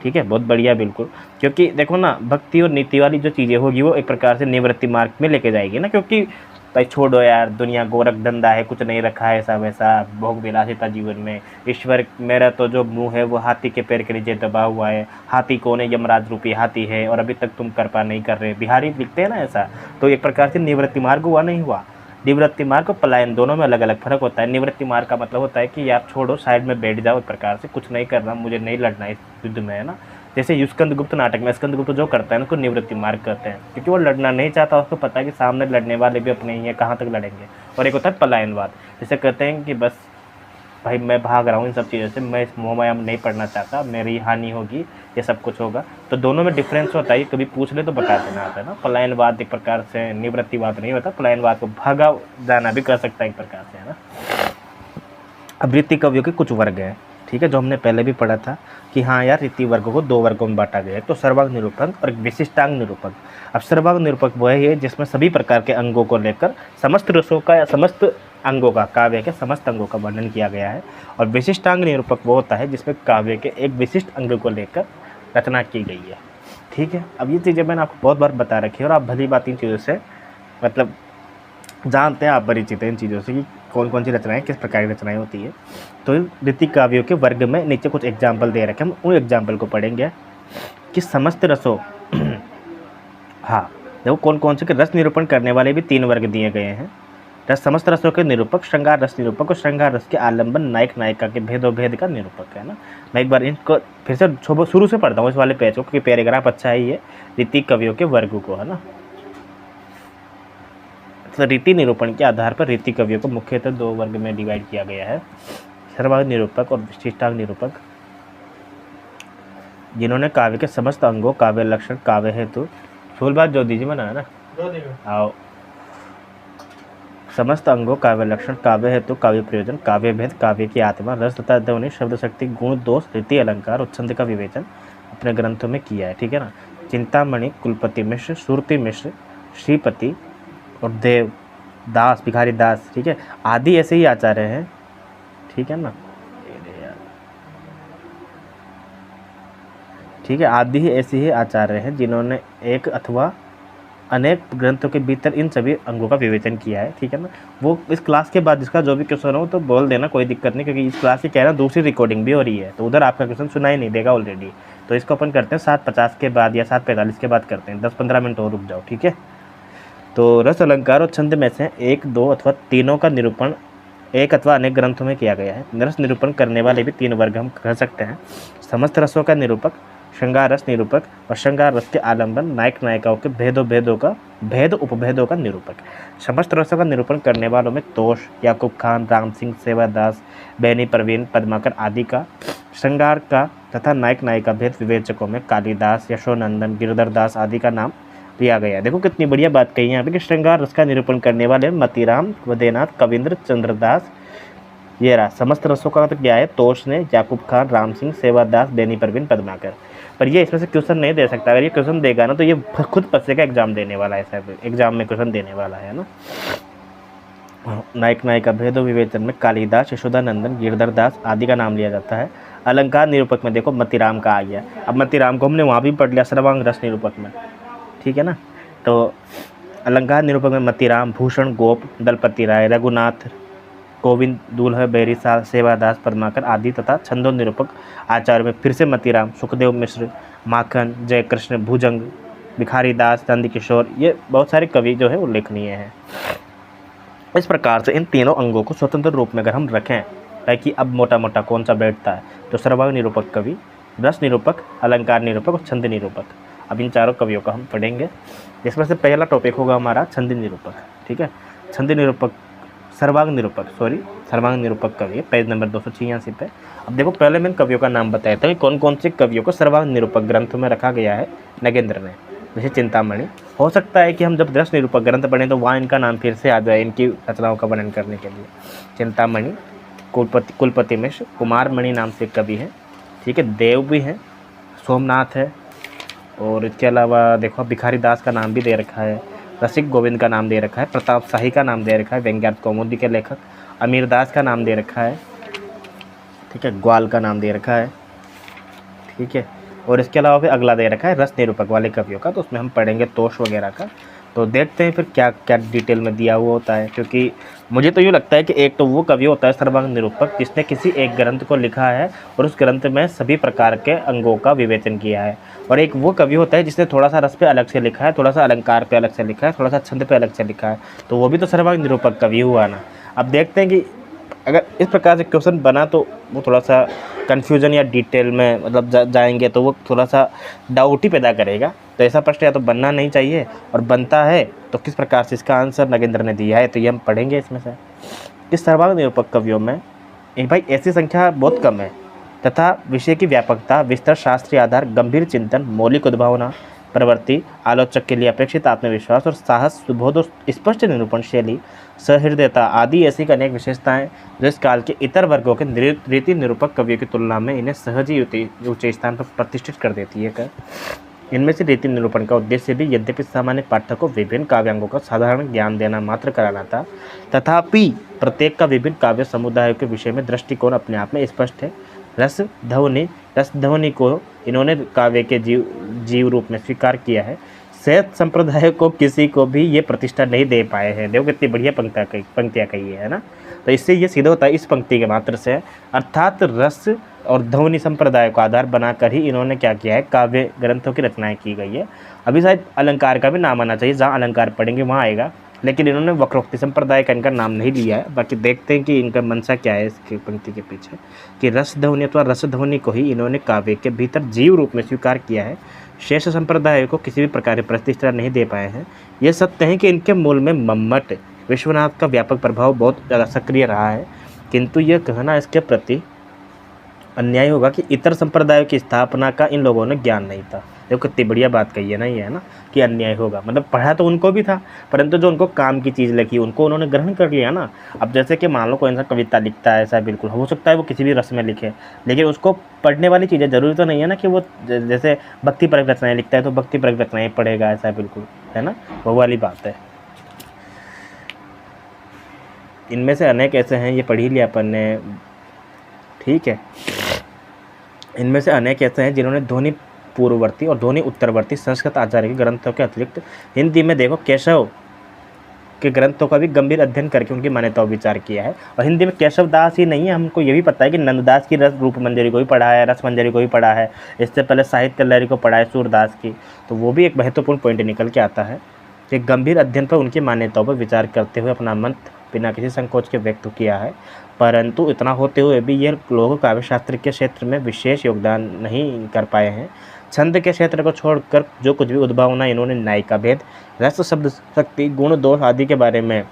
ठीक है। बहुत बढ़िया, बिल्कुल। क्योंकि देखो ना, भक्ति और नीति वाली जो चीज़ें होगी वो एक प्रकार से निवृत्ति मार्ग में लेके जाएगी ना, क्योंकि भाई छोड़ो यार, दुनिया गोरख धंधा है, कुछ नहीं रखा है ऐसा वैसा, भोग विलासिता जीवन में। ईश्वर मेरा तो जो मुंह है वो हाथी के पैर के नीचे दबा हुआ है, हाथी कौन है, यमराज रूपी हाथी है, और अभी तक तुम कृपा नहीं कर रहे, बिहारी लिखते हैं ना ऐसा। तो एक प्रकार से निवृत्ति मार्ग हुआ नहीं हुआ। निवृत्ति मार्ग और पलायन दोनों में अलग अलग फर्क होता है। निवृत्ति मार्ग का मतलब होता है कि यार छोड़ो, साइड में बैठ जाओ, एक प्रकार से कुछ नहीं करना, मुझे नहीं लड़ना इस युद्ध में, है ना। जैसे स्कंदगुप्त नाटक में स्कंदगुप्त जो करता है उसको निवृत्ति मार्ग कहते हैं, क्योंकि वो लड़ना नहीं चाहता, उसको पता है कि सामने लड़ने वाले भी अपने ही है, कहाँ तक लड़ेंगे। और एक होता है पलायनवाद, जैसे कहते हैं कि बस भाई मैं भाग रहा हूँ इन सब चीज़ों से, मैं इस मोह माया में नहीं पढ़ना चाहता, मेरी हानि होगी, ये सब कुछ होगा। तो दोनों में डिफरेंस होता है, कभी पूछ ले तो बता देना आता है ना। पलायनवाद एक प्रकार से निवृत्तिवाद नहीं होता, पलायनवाद को भागा जाना भी कर सकता है एक प्रकार से, है ना। अब रीति कवियों के कुछ वर्ग हैं, ठीक है, जो हमने पहले भी पढ़ा था कि हाँ यार रीति वर्गों को दो वर्गों में बांटा गया है, तो सर्वांग निरूपक और विशिष्टांग निरूपक। अब सर्वांग निरूपक वह है जिसमें सभी प्रकार के अंगों को लेकर समस्त रसों का या समस्त अंगों का, काव्य के समस्त अंगों का वर्णन किया गया है। और विशिष्टांग निरूपक वो होता है जिसमें काव्य के एक विशिष्ट अंग को लेकर रचना की गई है, ठीक है। अब ये चीज़ें मैंने आपको बहुत बार बता रखी है और आप भली बात इन चीज़ों से मतलब जानते हैं, आप परिचित हैं इन चीज़ों से कि कौन कौन सी रचनाएं किस प्रकार की रचनाएं होती है। तो रीति काव्यों के वर्ग में नीचे कुछ एग्जाम्पल दे रखे, हम उन एग्जाम्पल को पढ़ेंगे कि समस्त रसों हाँ देखो कौन कौन से के रस निरूपण करने वाले भी तीन वर्ग दिए गए हैं। समस्त रसों के निरूपक, श्रृंगार रस निरूपक और श्रृंगार रस के आलंबन नायक नायिका के भेदोभेद का निरूपक, है ना। मैं एक बार इनको फिर से शुरू से पढ़ता हूँ इस वाले पेज को, क्योंकि पैराग्राफ अच्छा है ये रीति कवियों के वर्ग को, है ना। तो रीति निरूपण के आधार पर रीति कवियों को मुख्यतः दो वर्ग में डिवाइड किया गया है, सर्वांग निरूपक और विशिष्टांग निरूपक, जिन्होंने काव्य के समस्त अंगों, काव्य लक्षण, काव्य हेतु, फूल बात जो दीजिए मना है ना, आओ, समस्त अंगों, काव्य लक्षण, काव्य हेतु, काव्य प्रयोजन, काव्य भेद, काव्य की आत्मा, रस तथा ध्वनि, शब्द शक्ति, गुण दोष, रीति अलंकार और छंद का विवेचन अपने ग्रंथों में किया है, ठीक है ना। चिंतामणि, कुलपति मिश्र, सुरती मिश्र, श्रीपति और देवदास, भिखारी दास, ठीक है, आदि ऐसे ही आचार्य हैं, ठीक है ना, ठीक है, आदि ही ऐसे ही आचार्य हैं जिन्होंने एक अथवा अनेक ग्रंथों के भीतर इन सभी अंगों का विवेचन किया है, ठीक है ना। वो इस क्लास के बाद इसका जो भी क्वेश्चन हो तो बोल देना, कोई दिक्कत नहीं, क्योंकि इस क्लास की कह रहा दूसरी रिकॉर्डिंग भी हो रही है, तो उधर आपका क्वेश्चन सुनाई नहीं देगा ऑलरेडी। तो इसको अपन करते हैं 7:50 के बाद या 7:45 के बाद करते हैं, 10-15 मिनट और रुक जाओ, ठीक है। तो रस, अलंकार और छंद में से एक, दो अथवा तीनों का निरूपण एक अथवा अनेक ग्रंथों में किया गया है। रस निरूपण करने वाले भी तीन वर्ग हम कह सकते हैं, समस्त रसों का निरूपक, श्रृंगार रस निरूपक और श्रृंगार रस के आलंबन, नायक नायिकाओं के भेदों का भेद उपभेदों का निरूपक। समस्त रसों का निरूपण करने वालों में तोष, याकूब खान, राम सिंह, सेवादास, बैनी परवीन, पद्माकर आदि का, श्रृंगार का तथा नायक नायिका भेद विवेचकों में कालिदास, यशोनंदन, गिरधर दास आदि का नाम लिया गया है। देखो कितनी बढ़िया बात कही है यहाँ पे कि श्रृंगार रस का निरूपण करने वाले मतीराम, वदेनाथ, कविंद्र, चंद्रदास, ये रहा। समस्त रसों का तो क्या है, तोष ने, याकूब खान, राम सिंह, सेवादास, बेनी परवीन, पद्माकर। पर ये इसमें से क्वेश्चन नहीं दे सकता, अगर ये क्वेश्चन देगा ना तो ये खुद पस्से का एग्जाम देने वाला है, ऐसा एग्जाम में क्वेश्चन देने वाला है ना। नायक नायिका भेद विवेचन में कालिदास, यशोदानंदन, गिरधर दास आदि का नाम लिया जाता है। अलंकार निरूपक में देखो मतीराम का आ गया, अब मतीराम को हमने वहाँ भी पढ़ लिया सर्वांग रस निरूपक में, ठीक है ना। तो अलंकार निरूपक में मतीराम, भूषण गोप, दलपति राय, रघुनाथ, गोविंद, दूल्हा, बेरी, सेवादास, पद्माकर आदि तथा छंदो निरूपक आचार्य में फिर से मतीराम, सुखदेव मिश्र, माखन, जयकृष्ण, भुजंग, भिखारी दास, नंदकिशोर, ये बहुत सारे कवि जो है उल्लेखनीय हैं। इस प्रकार से इन तीनों अंगों को स्वतंत्र रूप में अगर हम रखें ताकि अब मोटा मोटा कौन सा बैठता है, तो सर्वांग निरूपक कवि, रस निरूपक, अलंकार निरूपक और छंद निरूपक। अब इन चारों कवियों का हम पढ़ेंगे, जिसमें से पहला टॉपिक होगा हमारा छंद निरूपक। ठीक है, छंद निरूपक सर्वांग निरूपक कवि, पेज नंबर 286 पे। अब देखो, पहले मैं कवियों का नाम बताया था कि कौन कौन से कवियों को सर्वांग निरूपक ग्रंथ में रखा गया है नगेंद्र ने। जैसे चिंतामणि, हो सकता है कि हम जब रस निरूपक ग्रंथ पढ़ें तो वहाँ इनका नाम फिर से आ जाए इनकी रचनाओं का वर्णन करने के लिए। चिंतामणि, कुलपति मिश्र, कुमारमणि नाम से कवि हैं। ठीक है, देव भी हैं, सोमनाथ है, और इसके अलावा देखो भिखारी दास का नाम भी दे रखा है, रसिक गोविंद का नाम दे रखा है, प्रताप शाही का नाम दे रखा है, व्यंग्यात्मक कौमुदी के लेखक, अमीर दास का नाम दे रखा है। ठीक है, ग्वाल का नाम दे रखा है। ठीक है, और इसके अलावा फिर अगला दे रखा है रस निरूपक वाले कवियों का, तो उसमें हम पढ़ेंगे तोष वगैरह का। तो देखते हैं फिर क्या क्या डिटेल में दिया हुआ होता है, क्योंकि मुझे तो यूँ लगता है कि एक तो वो कवि होता है सर्वांग निरूपक जिसने किसी एक ग्रंथ को लिखा है और उस ग्रंथ में सभी प्रकार के अंगों का विवेचन किया है, और एक वो कवि होता है जिसने थोड़ा सा रस पे अलग से लिखा है, थोड़ा सा अलंकार पे अलग से लिखा है, थोड़ा सा छंद पे अलग से लिखा है, तो वो भी तो सर्वांग निरूपक कवि हुआ ना। अब देखते हैं कि अगर इस प्रकार से क्वेश्चन बना तो वो थोड़ा सा कन्फ्यूजन या डिटेल में मतलब जाएंगे तो वो थोड़ा सा डाउट ही पैदा करेगा। तो ऐसा प्रश्न या तो बनना नहीं चाहिए, और बनता है तो किस प्रकार से इसका आंसर नगेंद्र ने दिया है, तो ये हम पढ़ेंगे इसमें से। इस सर्वांग निरूपक कवियों में भाई ऐसी संख्या बहुत कम है तथा विषय की व्यापकता, विस्तार, शास्त्रीय आधार, गंभीर चिंतन, मौलिक उद्भावना, प्रवृत्ति, आलोचक के लिए अपेक्षित आत्मविश्वास और साहस, सुबोध और स्पष्ट निरूपण शैली, सहृदयता आदि ऐसी अनेक विशेषताएं जो इस काल के इतर वर्गों के रीति निरूपक कवियों की तुलना में इन्हें सहज ही ऊंचे स्थान पर प्रतिष्ठित कर देती है। इनमें से रीति निरूपण का उद्देश्य भी यद्यपि सामान्य पाठक को विभिन्न काव्यांगों का साधारण ज्ञान देना मात्र कराना था, तथापि प्रत्येक का विभिन्न काव्य समुदायों के विषय में दृष्टिकोण अपने आप में स्पष्ट है। रस ध्वनि को इन्होंने काव्य के जीव रूप में स्वीकार किया है। शैव संप्रदाय को किसी को भी ये प्रतिष्ठा नहीं दे पाए हैं। देखो कितनी बढ़िया पंक्तियाँ कही है ना। तो इससे ये सिद्ध होता है इस पंक्ति के मात्र से, अर्थात रस और ध्वनि संप्रदाय को आधार बनाकर ही इन्होंने क्या किया है, काव्य ग्रंथों की रचनाएं की गई है। अभी शायद अलंकार का भी नाम आना चाहिए, जहाँ अलंकार पढ़ेंगे वहाँ आएगा, लेकिन इन्होंने वक्रोक्ति संप्रदाय का इनका नाम नहीं लिया है। बाकी देखते हैं कि इनका मंशा क्या है इसकी पंक्ति के पीछे, कि रस ध्वनि अथवा रस ध्वनि को ही इन्होंने काव्य के भीतर जीव रूप में स्वीकार किया है। शेष संप्रदाय को किसी भी प्रकार की प्रतिष्ठा नहीं दे पाए हैं। ये सत्य है कि इनके मूल में मम्मट विश्वनाथ का व्यापक प्रभाव बहुत ज़्यादा सक्रिय रहा है, किंतु यह कहना इसके प्रति अन्याय होगा कि इतर संप्रदायों की स्थापना का इन लोगों ने ज्ञान नहीं था। देखो कितनी बढ़िया बात कही है ना, ये है ना, कि अन्याय होगा, मतलब पढ़ा तो उनको भी था, परंतु जो उनको काम की चीज़ लगी उनको उन्होंने ग्रहण कर लिया ना। अब जैसे कि मान लो कोई इंसान कविता लिखता है, ऐसा बिल्कुल हो सकता है वो किसी भी रस में लिखे, लेकिन उसको पढ़ने वाली चीज़ें जरूरी तो नहीं है ना कि वो जैसे भक्ति परक रचनाएँ लिखता है तो भक्ति परक रचनाएँ पढ़ेगा, ऐसा बिल्कुल है ना, वो वाली बात है। इनमें से अनेक ऐसे हैं, ये पढ़ ही लिया अपन ने, ठीक है। इनमें से अनेक ऐसे हैं जिन्होंने ध्वनि पूर्ववर्ती और ध्वनि उत्तरवर्ती संस्कृत आचार्य के ग्रंथों के अतिरिक्त हिंदी में देखो केशव के ग्रंथों का भी गंभीर अध्ययन करके उनकी मान्यता विचार किया है। और हिंदी में केशव दास ही नहीं है, हमको ये भी पता है कि नंददास की रस रूप मंजरी को भी पढ़ा है, रस मंजरी को भी पढ़ा है, इससे पहले साहित्य लहरी को पढ़ा है, सूरदास की। तो वो भी एक महत्वपूर्ण पॉइंट निकल के आता है कि गंभीर अध्ययन पर उनकी मान्यताओं पर विचार करते हुए अपना मत बिना किसी संकोच के व्यक्त किया है। परंतु इतना होते हुए भी ये लोग काव्यशास्त्र के क्षेत्र में विशेष योगदान नहीं कर पाए हैं। छंद के क्षेत्र को छोड़कर जो कुछ भी उद्भावना इन्होंने नायिका भेद, रस, शब्द शक्ति, गुण, दोष आदि के बारे में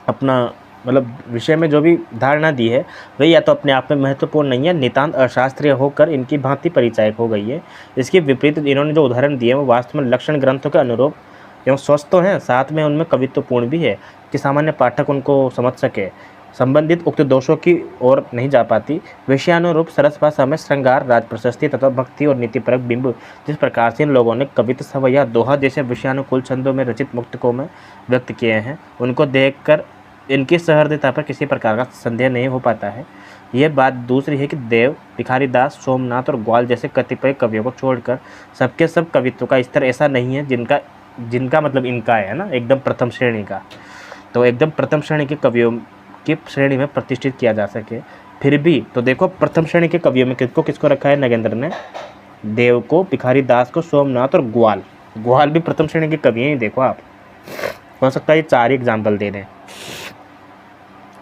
अपना मतलब विषय में जो भी धारणा दी है वही या तो अपने आप में महत्वपूर्ण नहीं है, नितांत अशास्त्रीय होकर इनकी भांति परिचायक हो गई है। इसके विपरीत इन्होंने जो उदाहरण दिए वो वास्तव में लक्षण ग्रंथों के अनुरूप एवं स्वस्थ तो हैं, साथ में उनमें कवित्वपूर्ण भी है कि सामान्य पाठक उनको समझ सके। संबंधित उक्त दोषों की ओर नहीं जा पाती। विषयानुरूप सरस भाषा में श्रृंगार, राज प्रशस्ति तथा भक्ति और नीतिपरक बिंब जिस प्रकार से इन लोगों ने कवित्व, सवैया, दोहा जैसे विषयानुकूल छंदों में रचित मुक्तकों में व्यक्त किए हैं, उनको देखकर इनकी सहृदयता पर किसी प्रकार का संदेह नहीं हो पाता है। यह बात दूसरी है कि देव, भिखारी दास, सोमनाथ और ग्वाल जैसे कतिपय कवियों को छोड़कर सबके सब कवित्व का स्तर ऐसा नहीं है जिनका जिनका मतलब इनका है ना एकदम प्रथम श्रेणी का, तो एकदम प्रथम श्रेणी के कवियों की श्रेणी में प्रतिष्ठित किया जा सके। फिर भी तो देखो प्रथम श्रेणी के कवियों में किसको किसको रखा है नगेंद्र ने, देव को, भिखारी दास को, सोमनाथ और ग्वाल। ग्वाल भी प्रथम श्रेणी के कवि हैं, देखो आप, हो सकता है ये 4 एग्जाम्पल दे दें।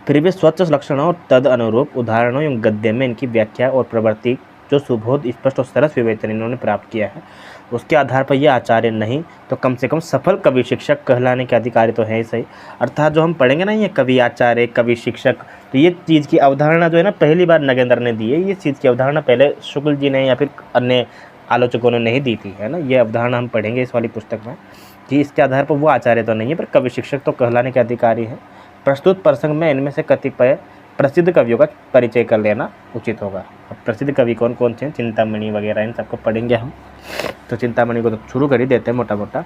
फिर भी स्वच्छ लक्षणों और तद अनुरूप उदाहरणों एवं गद्य में इनकी व्याख्या और प्रवृत्ति जो सुबोध स्पष्ट और सरस विवेचन इन्होंने प्राप्त किया है, उसके आधार पर ये आचार्य नहीं तो कम से कम सफल कवि शिक्षक कहलाने के अधिकारी तो है ही सही। अर्थात जो हम पढ़ेंगे ना ये कवि आचार्य, कवि शिक्षक, तो ये चीज़ की अवधारणा जो है ना पहली बार नगेंद्र ने दी है। ये चीज़ की अवधारणा पहले शुक्ल जी ने या फिर अन्य आलोचकों ने नहीं दी थी, है ना। ये अवधारणा हम पढ़ेंगे इस वाली पुस्तक में कि इसके आधार पर वो आचार्य तो नहीं है पर कवि शिक्षक तो कहलाने के अधिकारी हैं। प्रस्तुत प्रसंग में इनमें से कतिपय प्रसिद्ध कवियों का परिचय कर लेना उचित होगा। अब प्रसिद्ध कवि कौन कौन से हैं, चिंतामणि वगैरह, इन सबको पढ़ेंगे हम। तो चिंतामणि को तो शुरू कर ही देते हैं मोटा मोटा।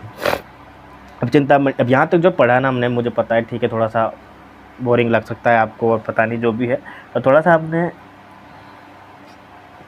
अब चिंतामणि, अब यहाँ तक जो पढ़ा ना हमने, मुझे पता है ठीक है थोड़ा सा बोरिंग लग सकता है आपको और पता नहीं जो भी है, तो थोड़ा सा आपने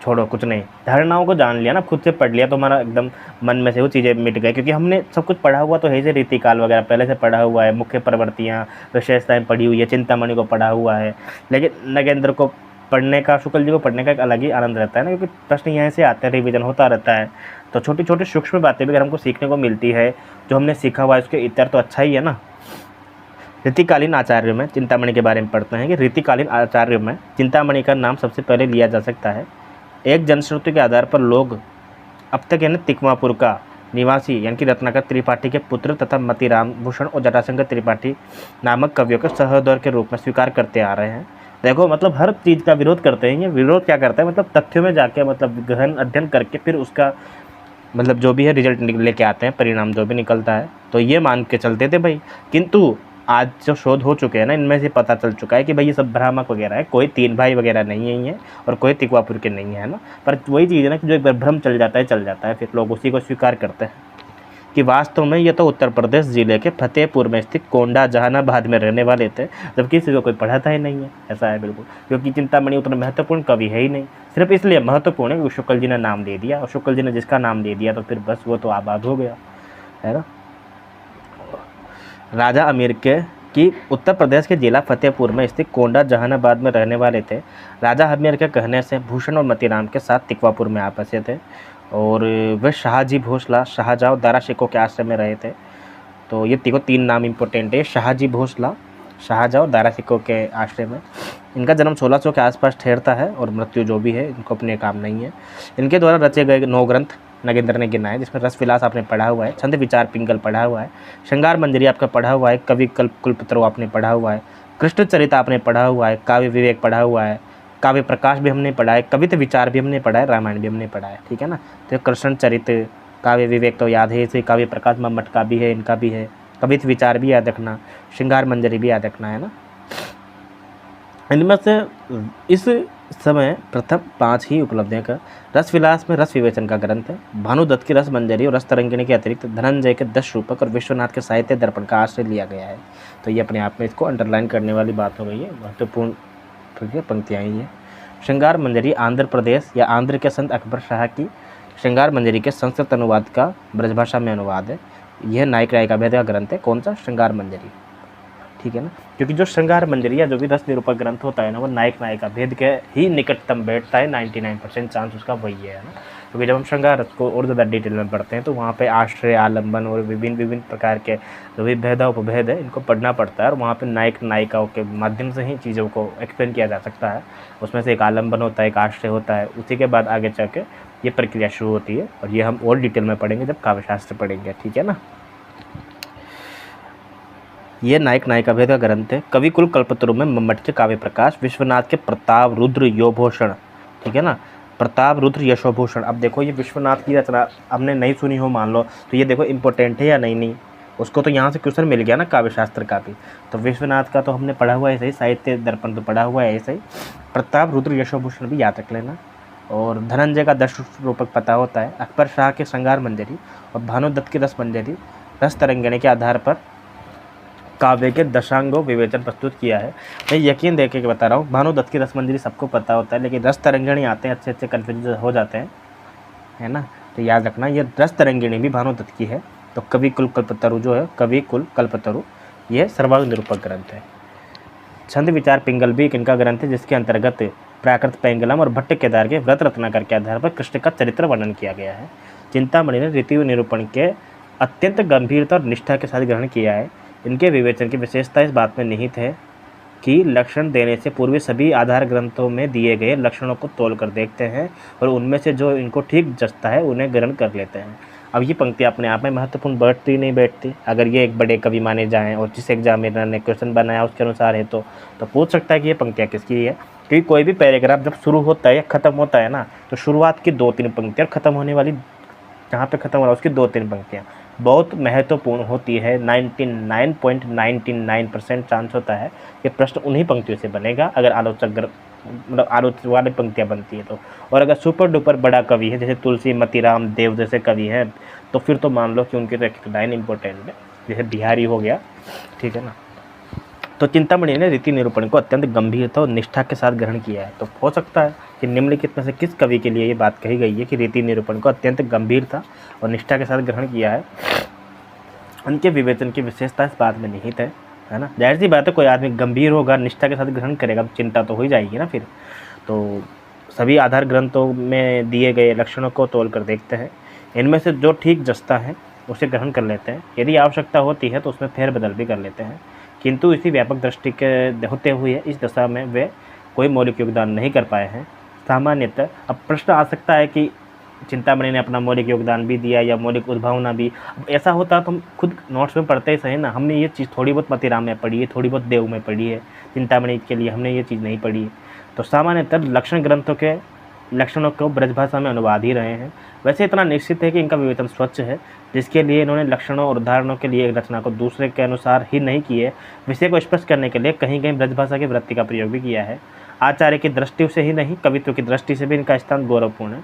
छोड़ो, कुछ नहीं, धारणाओं को जान लिया ना, खुद से पढ़ लिया तो हमारा एकदम मन में से वो चीज़ें मिट गई, क्योंकि हमने सब कुछ पढ़ा हुआ तो है ही, रीतिकाल वगैरह पहले से पढ़ा हुआ है, मुख्य प्रवृत्तियाँ विशेषताएँ पढ़ी हुई है, चिंतामणि को पढ़ा हुआ है। लेकिन नगेंद्र को पढ़ने का, शुक्ल जी को पढ़ने का एक अलग ही आनंद रहता है ना, क्योंकि प्रश्न यहाँ से आते हैं, रिवीजन होता रहता है, तो छोटी छोटी सूक्ष्म बातें भी अगर हमको सीखने को मिलती है, जो हमने सीखा हुआ है उसके इतर तो अच्छा ही है ना। रीतिकालीन आचार्यों में चिंतामणि के बारे में पढ़ते हैं कि रीतिकालीन आचार्यों में चिंतामणि का नाम सबसे पहले लिया जा सकता है। एक जनश्रुति के आधार पर लोग अब तक यानी तिकमापुर का निवासी यानी कि रत्नाकर त्रिपाठी के पुत्र तथा मतिराम भूषण और जटाशंकर त्रिपाठी नामक कवियों के सहोदर के रूप में स्वीकार करते आ रहे हैं। देखो मतलब हर चीज़ का विरोध करते हैं। ये विरोध क्या करता है, मतलब तथ्यों में जाके मतलब गहन अध्ययन करके फिर उसका मतलब जो भी है रिजल्ट लेके आते हैं, परिणाम जो भी निकलता है, तो ये मान के चलते थे भाई। किंतु आज जो शोध हो चुके हैं ना, इनमें से पता चल चुका है कि भाई ये सब भ्रामक वगैरह है, कोई 3 भाई वगैरह नहीं है ये, और कोई तिकवापुर के नहीं है ना। पर वही चीज़ है ना कि जो एक बार भ्रम चल जाता है, फिर लोग उसी को स्वीकार करते हैं कि वास्तव में ये तो उत्तर प्रदेश ज़िले के फतेहपुर में स्थित कोंडा जहानाबाद में रहने वाले थे, जबकि किसी को कोई पढ़ाता ही नहीं है। ऐसा है बिल्कुल, क्योंकि चिंतामणि उतना महत्वपूर्ण कवि है ही नहीं, सिर्फ इसलिए महत्वपूर्ण है कि शुक्ल जी ने नाम दे दिया, और शुक्ल जी ने जिसका नाम दे दिया तो फिर बस वो तो आबाद हो गया, है ना। राजा अमीर के कि उत्तर प्रदेश के जिला फतेहपुर में स्थित कोंडा जहानाबाद में रहने वाले थे। राजा अमीर के कहने से भूषण और मतीराम के साथ तिकवापुर में आ बसे थे, और वे शाहजी भोसला, शाहजहाँ और दारा शिकोह के आश्रम में रहे थे। तो ये 3 नाम इंपॉर्टेंट है, शाहजी भोसला, शाहजहाँ और दारा शिकोह के आश्रम में। इनका जन्म 1600 के आसपास ठहरता है, और मृत्यु जो भी है इनको अपने काम नहीं है। इनके द्वारा रचे गए 9 ग्रंथ नगेंद्र ने गिनाए, जिसमें रस विलास आपने पढ़ा हुआ है, छंद विचार पिंगल पढ़ा हुआ है, श्रृंगार मंजरी आपका पढ़ा हुआ है, कवि कुलपत्रो आपने पढ़ा हुआ है, कृष्ण चरित आपने पढ़ा हुआ है, काव्य विवेक पढ़ा हुआ है, काव्य प्रकाश भी हमने पढ़ा है, कवित्व विचार भी हमने पढ़ा है, रामायण भी हमने पढ़ा है, ठीक है ना। तो कृष्ण चरित, काव्य विवेक तो याद है, इसे काव्य प्रकाश मम्मट का भी है, इनका भी है, कवित्व विचार भी याद रखना, श्रृंगार मंजरी भी याद रखना, है ना। इनमें से इस समय प्रथम 5 ही उपलब्धियाँ का रस विलास में रस विवेचन का ग्रंथ है। भानुदत्त की रस मंजरी और रस तरंगिणी के अतिरिक्त धनंजय के 10 रूपक और विश्वनाथ के साहित्य दर्पण का आश्रय लिया गया है। तो ये अपने आप में इसको अंडरलाइन करने वाली बात हो गई है, महत्वपूर्ण पंक्तियाँ ही हैं। श्रृंगार मंजरी आंध्र प्रदेश या आंध्र के संत अकबर शाह की श्रृंगार मंजरी के संस्कृत अनुवाद का ब्रजभाषा में अनुवाद है। यह नायक नायिका भेद का ग्रंथ है। कौन सा? श्रृंगार मंजरी, ठीक है ना। क्योंकि जो श्रृंगार मंजरी या जो भी रस निरूपक ग्रंथ होता है ना, वो नायक नायिका भेद के ही निकटतम बैठता है। 99% चांस उसका वही है ना। क्योंकि जब हम श्रृंगार रस को और ज़्यादा डिटेल में पढ़ते हैं तो वहाँ पे आश्रय, आलम्बन और विभिन्न प्रकार के जो भी भेद उपभेद है इनको पढ़ना पड़ता है, और वहाँ पे नायक नायिकाओं के माध्यम से ही चीज़ों को एक्सप्लेन किया जा सकता है। उसमें से एक आलम्बन होता है, एक आश्रय होता है, उसी के बाद आगे चल के ये प्रक्रिया शुरू होती है, और ये हम और डिटेल में पढ़ेंगे जब काव्यशास्त्र पढ़ेंगे, ठीक है ना। ये नायक नायिका भेद का ग्रंथ है। कवि कुल कल्पतरु में मम्मट के काव्य प्रकाश, विश्वनाथ के प्रताप रुद्र यशोभूषण, ठीक है ना, प्रताप रुद्र यशोभूषण। अब देखो ये विश्वनाथ की रचना हमने नहीं सुनी हो मान लो, तो ये देखो इंपॉर्टेंट है या नहीं, उसको तो यहाँ से क्वेश्चन मिल गया ना काव्यशास्त्र का भी। तो विश्वनाथ का तो हमने पढ़ा हुआ है ऐसे ही, साहित्य दर्पण तो पढ़ा हुआ है ऐसे ही, प्रताप रुद्र यशोभूषण भी याद रख लेना। और धनंजय का 10 रूपक पता होता है। अकबर शाह के श्रृंगार मंजरी और भानुदत्त की रस मंजरी रस तरंगिणी के आधार पर काव्य के दशांगों विवेचन प्रस्तुत किया है। मैं यकीन दे के बता रहा हूँ, भानुदत्त की रस मंजरी सबको पता होता है, लेकिन रस तरंगिणी आते हैं अच्छे कन्फ्यूजन हो जाते हैं, है ना। तो याद रखना ये रस तरंगिणी भी भानुदत्त की है। तो कविकुल कल्पतरु जो है, कविकुल कल्पतरु, यह सर्वांग निरूपक ग्रंथ है। छंद विचार पिंगल भी एक इनका ग्रंथ है, जिसके अंतर्गत प्राकृत पेंगलम और भट्ट केदार के व्रत रत्नाकर के आधार पर कृष्ण का चरित्र वर्णन किया गया है। चिंतामणि ने रीति निरूपण के अत्यंत गंभीरता और निष्ठा के साथ ग्रहण किया है। इनके विवेचन की विशेषता इस बात में निहित है कि लक्षण देने से पूर्व सभी आधार ग्रंथों में दिए गए लक्षणों को तोल कर देखते हैं और उनमें से जो इनको ठीक जचता है उन्हें ग्रहण कर लेते हैं। अब ये पंक्ति अपने आप में महत्वपूर्ण बैठती नहीं बैठती। अगर ये एक बड़े कवि माने जाएं और जिस एग्जामिनर ने क्वेश्चन बनाया उसके अनुसार है तो पूछ सकता है कि ये पंक्तियाँ किसकी है। क्योंकि कोई भी पैराग्राफ जब शुरू होता है या ख़त्म होता है ना, तो शुरुआत की 2-3 पंक्तियाँ और ख़त्म होने वाली जहाँ पे ख़त्म हो रहा है उसकी 2-3 पंक्तियाँ बहुत महत्वपूर्ण होती है। 99.99% चांस होता है कि प्रश्न उन्हीं पंक्तियों से बनेगा अगर आलोचक मतलब आलोचक वाली पंक्तियाँ बनती है तो। और अगर सुपर डुपर बड़ा कवि है जैसे तुलसी मतीराम देव जैसे कवि हैं तो फिर तो मान लो कि उनकी तो एक लाइन इंपॉर्टेंट है, जैसे बिहारी हो गया, ठीक है ना। तो चिंतामणि ने रीति निरूपण को अत्यंत गंभीरता और निष्ठा के साथ ग्रहण किया है। तो हो सकता है कि निम्नलिखित में से किस कवि के लिए ये बात कही गई है कि रीति निरूपण को अत्यंत गंभीरता और निष्ठा के साथ ग्रहण किया है। उनके विवेचन की विशेषता इस बात में निहित है ना। जाहिर सी बात है, कोई आदमी गंभीर होगा, निष्ठा के साथ ग्रहण करेगा तो चिंता तो हो ही जाएगी ना फिर। तो सभी आधार ग्रंथों में दिए गए लक्षणों को तोल कर देखते हैं, इनमें से जो ठीक जचता है उसे ग्रहण कर लेते हैं। यदि आवश्यकता होती है तो उसमें फेरबदल भी कर लेते हैं, किंतु इसी व्यापक दृष्टि के होते हुए इस दशा में वे कोई मौलिक योगदान नहीं कर पाए हैं। सामान्यतः अब प्रश्न आ सकता है कि चिंतामणि ने अपना मौलिक योगदान भी दिया या मौलिक उद्भावना भी। अब ऐसा होता तो हम खुद नोट्स में पढ़ते ही सही ना, हमने ये चीज़ थोड़ी बहुत मतीराम में पढ़ी है, थोड़ी बहुत देव में पढ़ी है, चिंतामणि के लिए हमने ये चीज़ नहीं पढ़ी है। तो सामान्यतः लक्षण ग्रंथों के लक्षणों को ब्रजभाषा में अनुवाद ही रहे हैं। वैसे इतना निश्चित है कि इनका विवेचन स्वच्छ है, जिसके लिए इन्होंने लक्षणों और उदाहरणों के लिए एक रचना को दूसरे के अनुसार ही नहीं किए, विषय को स्पष्ट करने के लिए कहीं कहीं ब्रजभाषा की वृत्ति का प्रयोग भी किया है। आचार्य की दृष्टि से ही नहीं, कवित्व की दृष्टि से भी इनका स्थान गौरवपूर्ण है।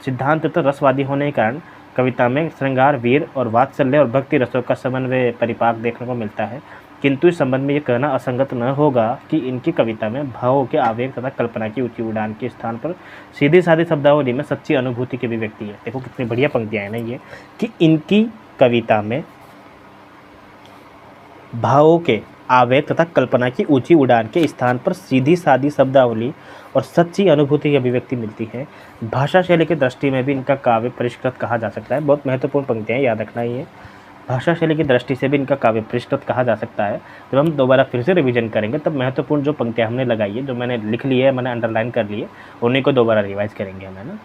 सिद्धांत तो रसवादी होने के कारण कविता में श्रृंगार, वीर और वात्सल्य और भक्ति रसों का समन्वय परिपाक देखने को मिलता है, किंतु इस संबंध में ये कहना असंगत न होगा कि इनकी कविता में भावों के आवेग तथा कल्पना की ऊंची उड़ान के स्थान पर सीधी सादी शब्दावली में सच्ची अनुभूति की अभिव्यक्ति है। देखो कितनी बढ़िया पंक्तियाँ हैं ना ये, कि इनकी कविता में भावों के आवेग तथा कल्पना की ऊंची उड़ान के स्थान पर सीधी सादी शब्दावली और सच्ची अनुभूति की अभिव्यक्ति मिलती है। भाषा शैली की दृष्टि में भी इनका काव्य परिष्कृत कहा जा सकता है। बहुत महत्वपूर्ण पंक्तियाँ, याद रखना ही है। भाषा शैली की दृष्टि से भी इनका काव्य परिष्कृत कहा जा सकता है। जब हम दोबारा फिर से रिवीजन करेंगे तब महत्वपूर्ण जो पंक्तियाँ हमने लगाई है, जो मैंने लिख ली है, मैंने अंडरलाइन कर ली है, उन्हीं को दोबारा रिवाइज करेंगे हम, है ना।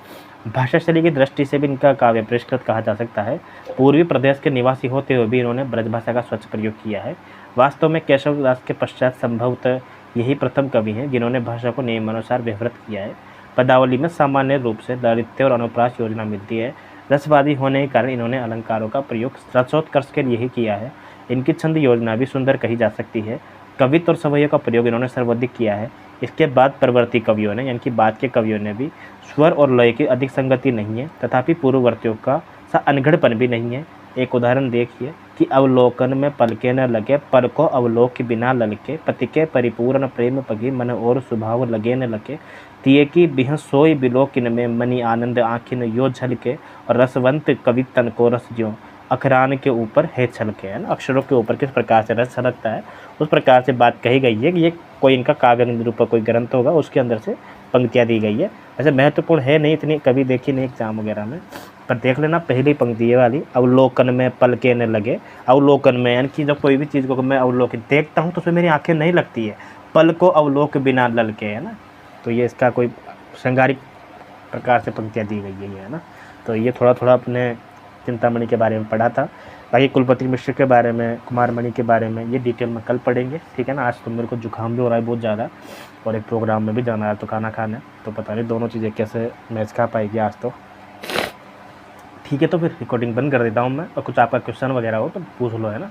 भाषा शैली की दृष्टि से भी इनका काव्य परिष्कृत कहा जा सकता है। पूर्वी प्रदेश के निवासी होते हुए भी इन्होंने ब्रजभाषा का स्वच्छ प्रयोग किया है। वास्तव में केशव दास के पश्चात संभवतः यही प्रथम कवि हैं जिन्होंने भाषा को नियमानुसार व्यवहृत किया है। पदावली में सामान्य रूप से लालित्य और अनुप्रास योजना मिलती है। रसवादी होने के कारण इन्होंने अलंकारों का प्रयोग रसोत्कर्ष के लिए ही किया है। इनकी छंद योजना भी सुंदर कही जा सकती है। कवित्व और सवैयों का प्रयोग इन्होंने सर्वाधिक किया है। इसके बाद परवर्ती कवियों ने, यानी कि बाद के कवियों ने भी स्वर और लय की अधिक संगति नहीं है, तथापि पूर्ववर्तियों का सा अनगढ़पन भी नहीं है। एक उदाहरण देखिए कि अवलोकन में पलके न लगे, पल को अवलोक के बिना ललके, पति के परिपूर्ण प्रेम पगी, मन और स्वभाव लगे न लगे, तिये की बिह सोई बिलोकिन में मनी आनंद आँखिन यो झलके, और रसवंत कवि तन को रस ज्यों अखरान के ऊपर है छलके, है ना। अक्षरों के ऊपर किस प्रकार से रस छलकता है उस प्रकार से बात कही गई है कि ये कोई इनका काव्य निरूपक कोई ग्रंथ होगा, उसके अंदर से पंक्तियाँ दी गई है। वैसे महत्वपूर्ण है नहीं, इतनी कभी देखी नहीं एग्जाम वगैरह में, पर देख लेना पहली पंक्ति ये वाली, अवलोकन में पलके न लगे। अवलोकन में यानी कि जब कोई भी चीज़ को मैं अवलोकन देखता हूँ तो उसमें मेरी आंखें नहीं लगती है, पल को अवलोक बिना ललके, है ना। तो ये इसका कोई श्रृंगारिक प्रकार से पंक्तियाँ दी गई है ना। तो ये थोड़ा थोड़ा अपने चिंतामणि के बारे में पढ़ा था। बाकी कुलपति मिश्र के बारे में, कुमारमणि के बारे में ये डिटेल में कल पढ़ेंगे, ठीक है ना। आज तो मेरे को जुकाम भी हो रहा है बहुत ज़्यादा और एक प्रोग्राम में भी जाना है तो खाना खाना है, तो पता नहीं दोनों चीज़ें कैसे मैच खा पाएगी आज तो। ठीक है, तो फिर रिकॉर्डिंग बंद कर देता हूँ मैं, और कुछ आपका क्वेश्चन वगैरह हो तो पूछ लो, है ना।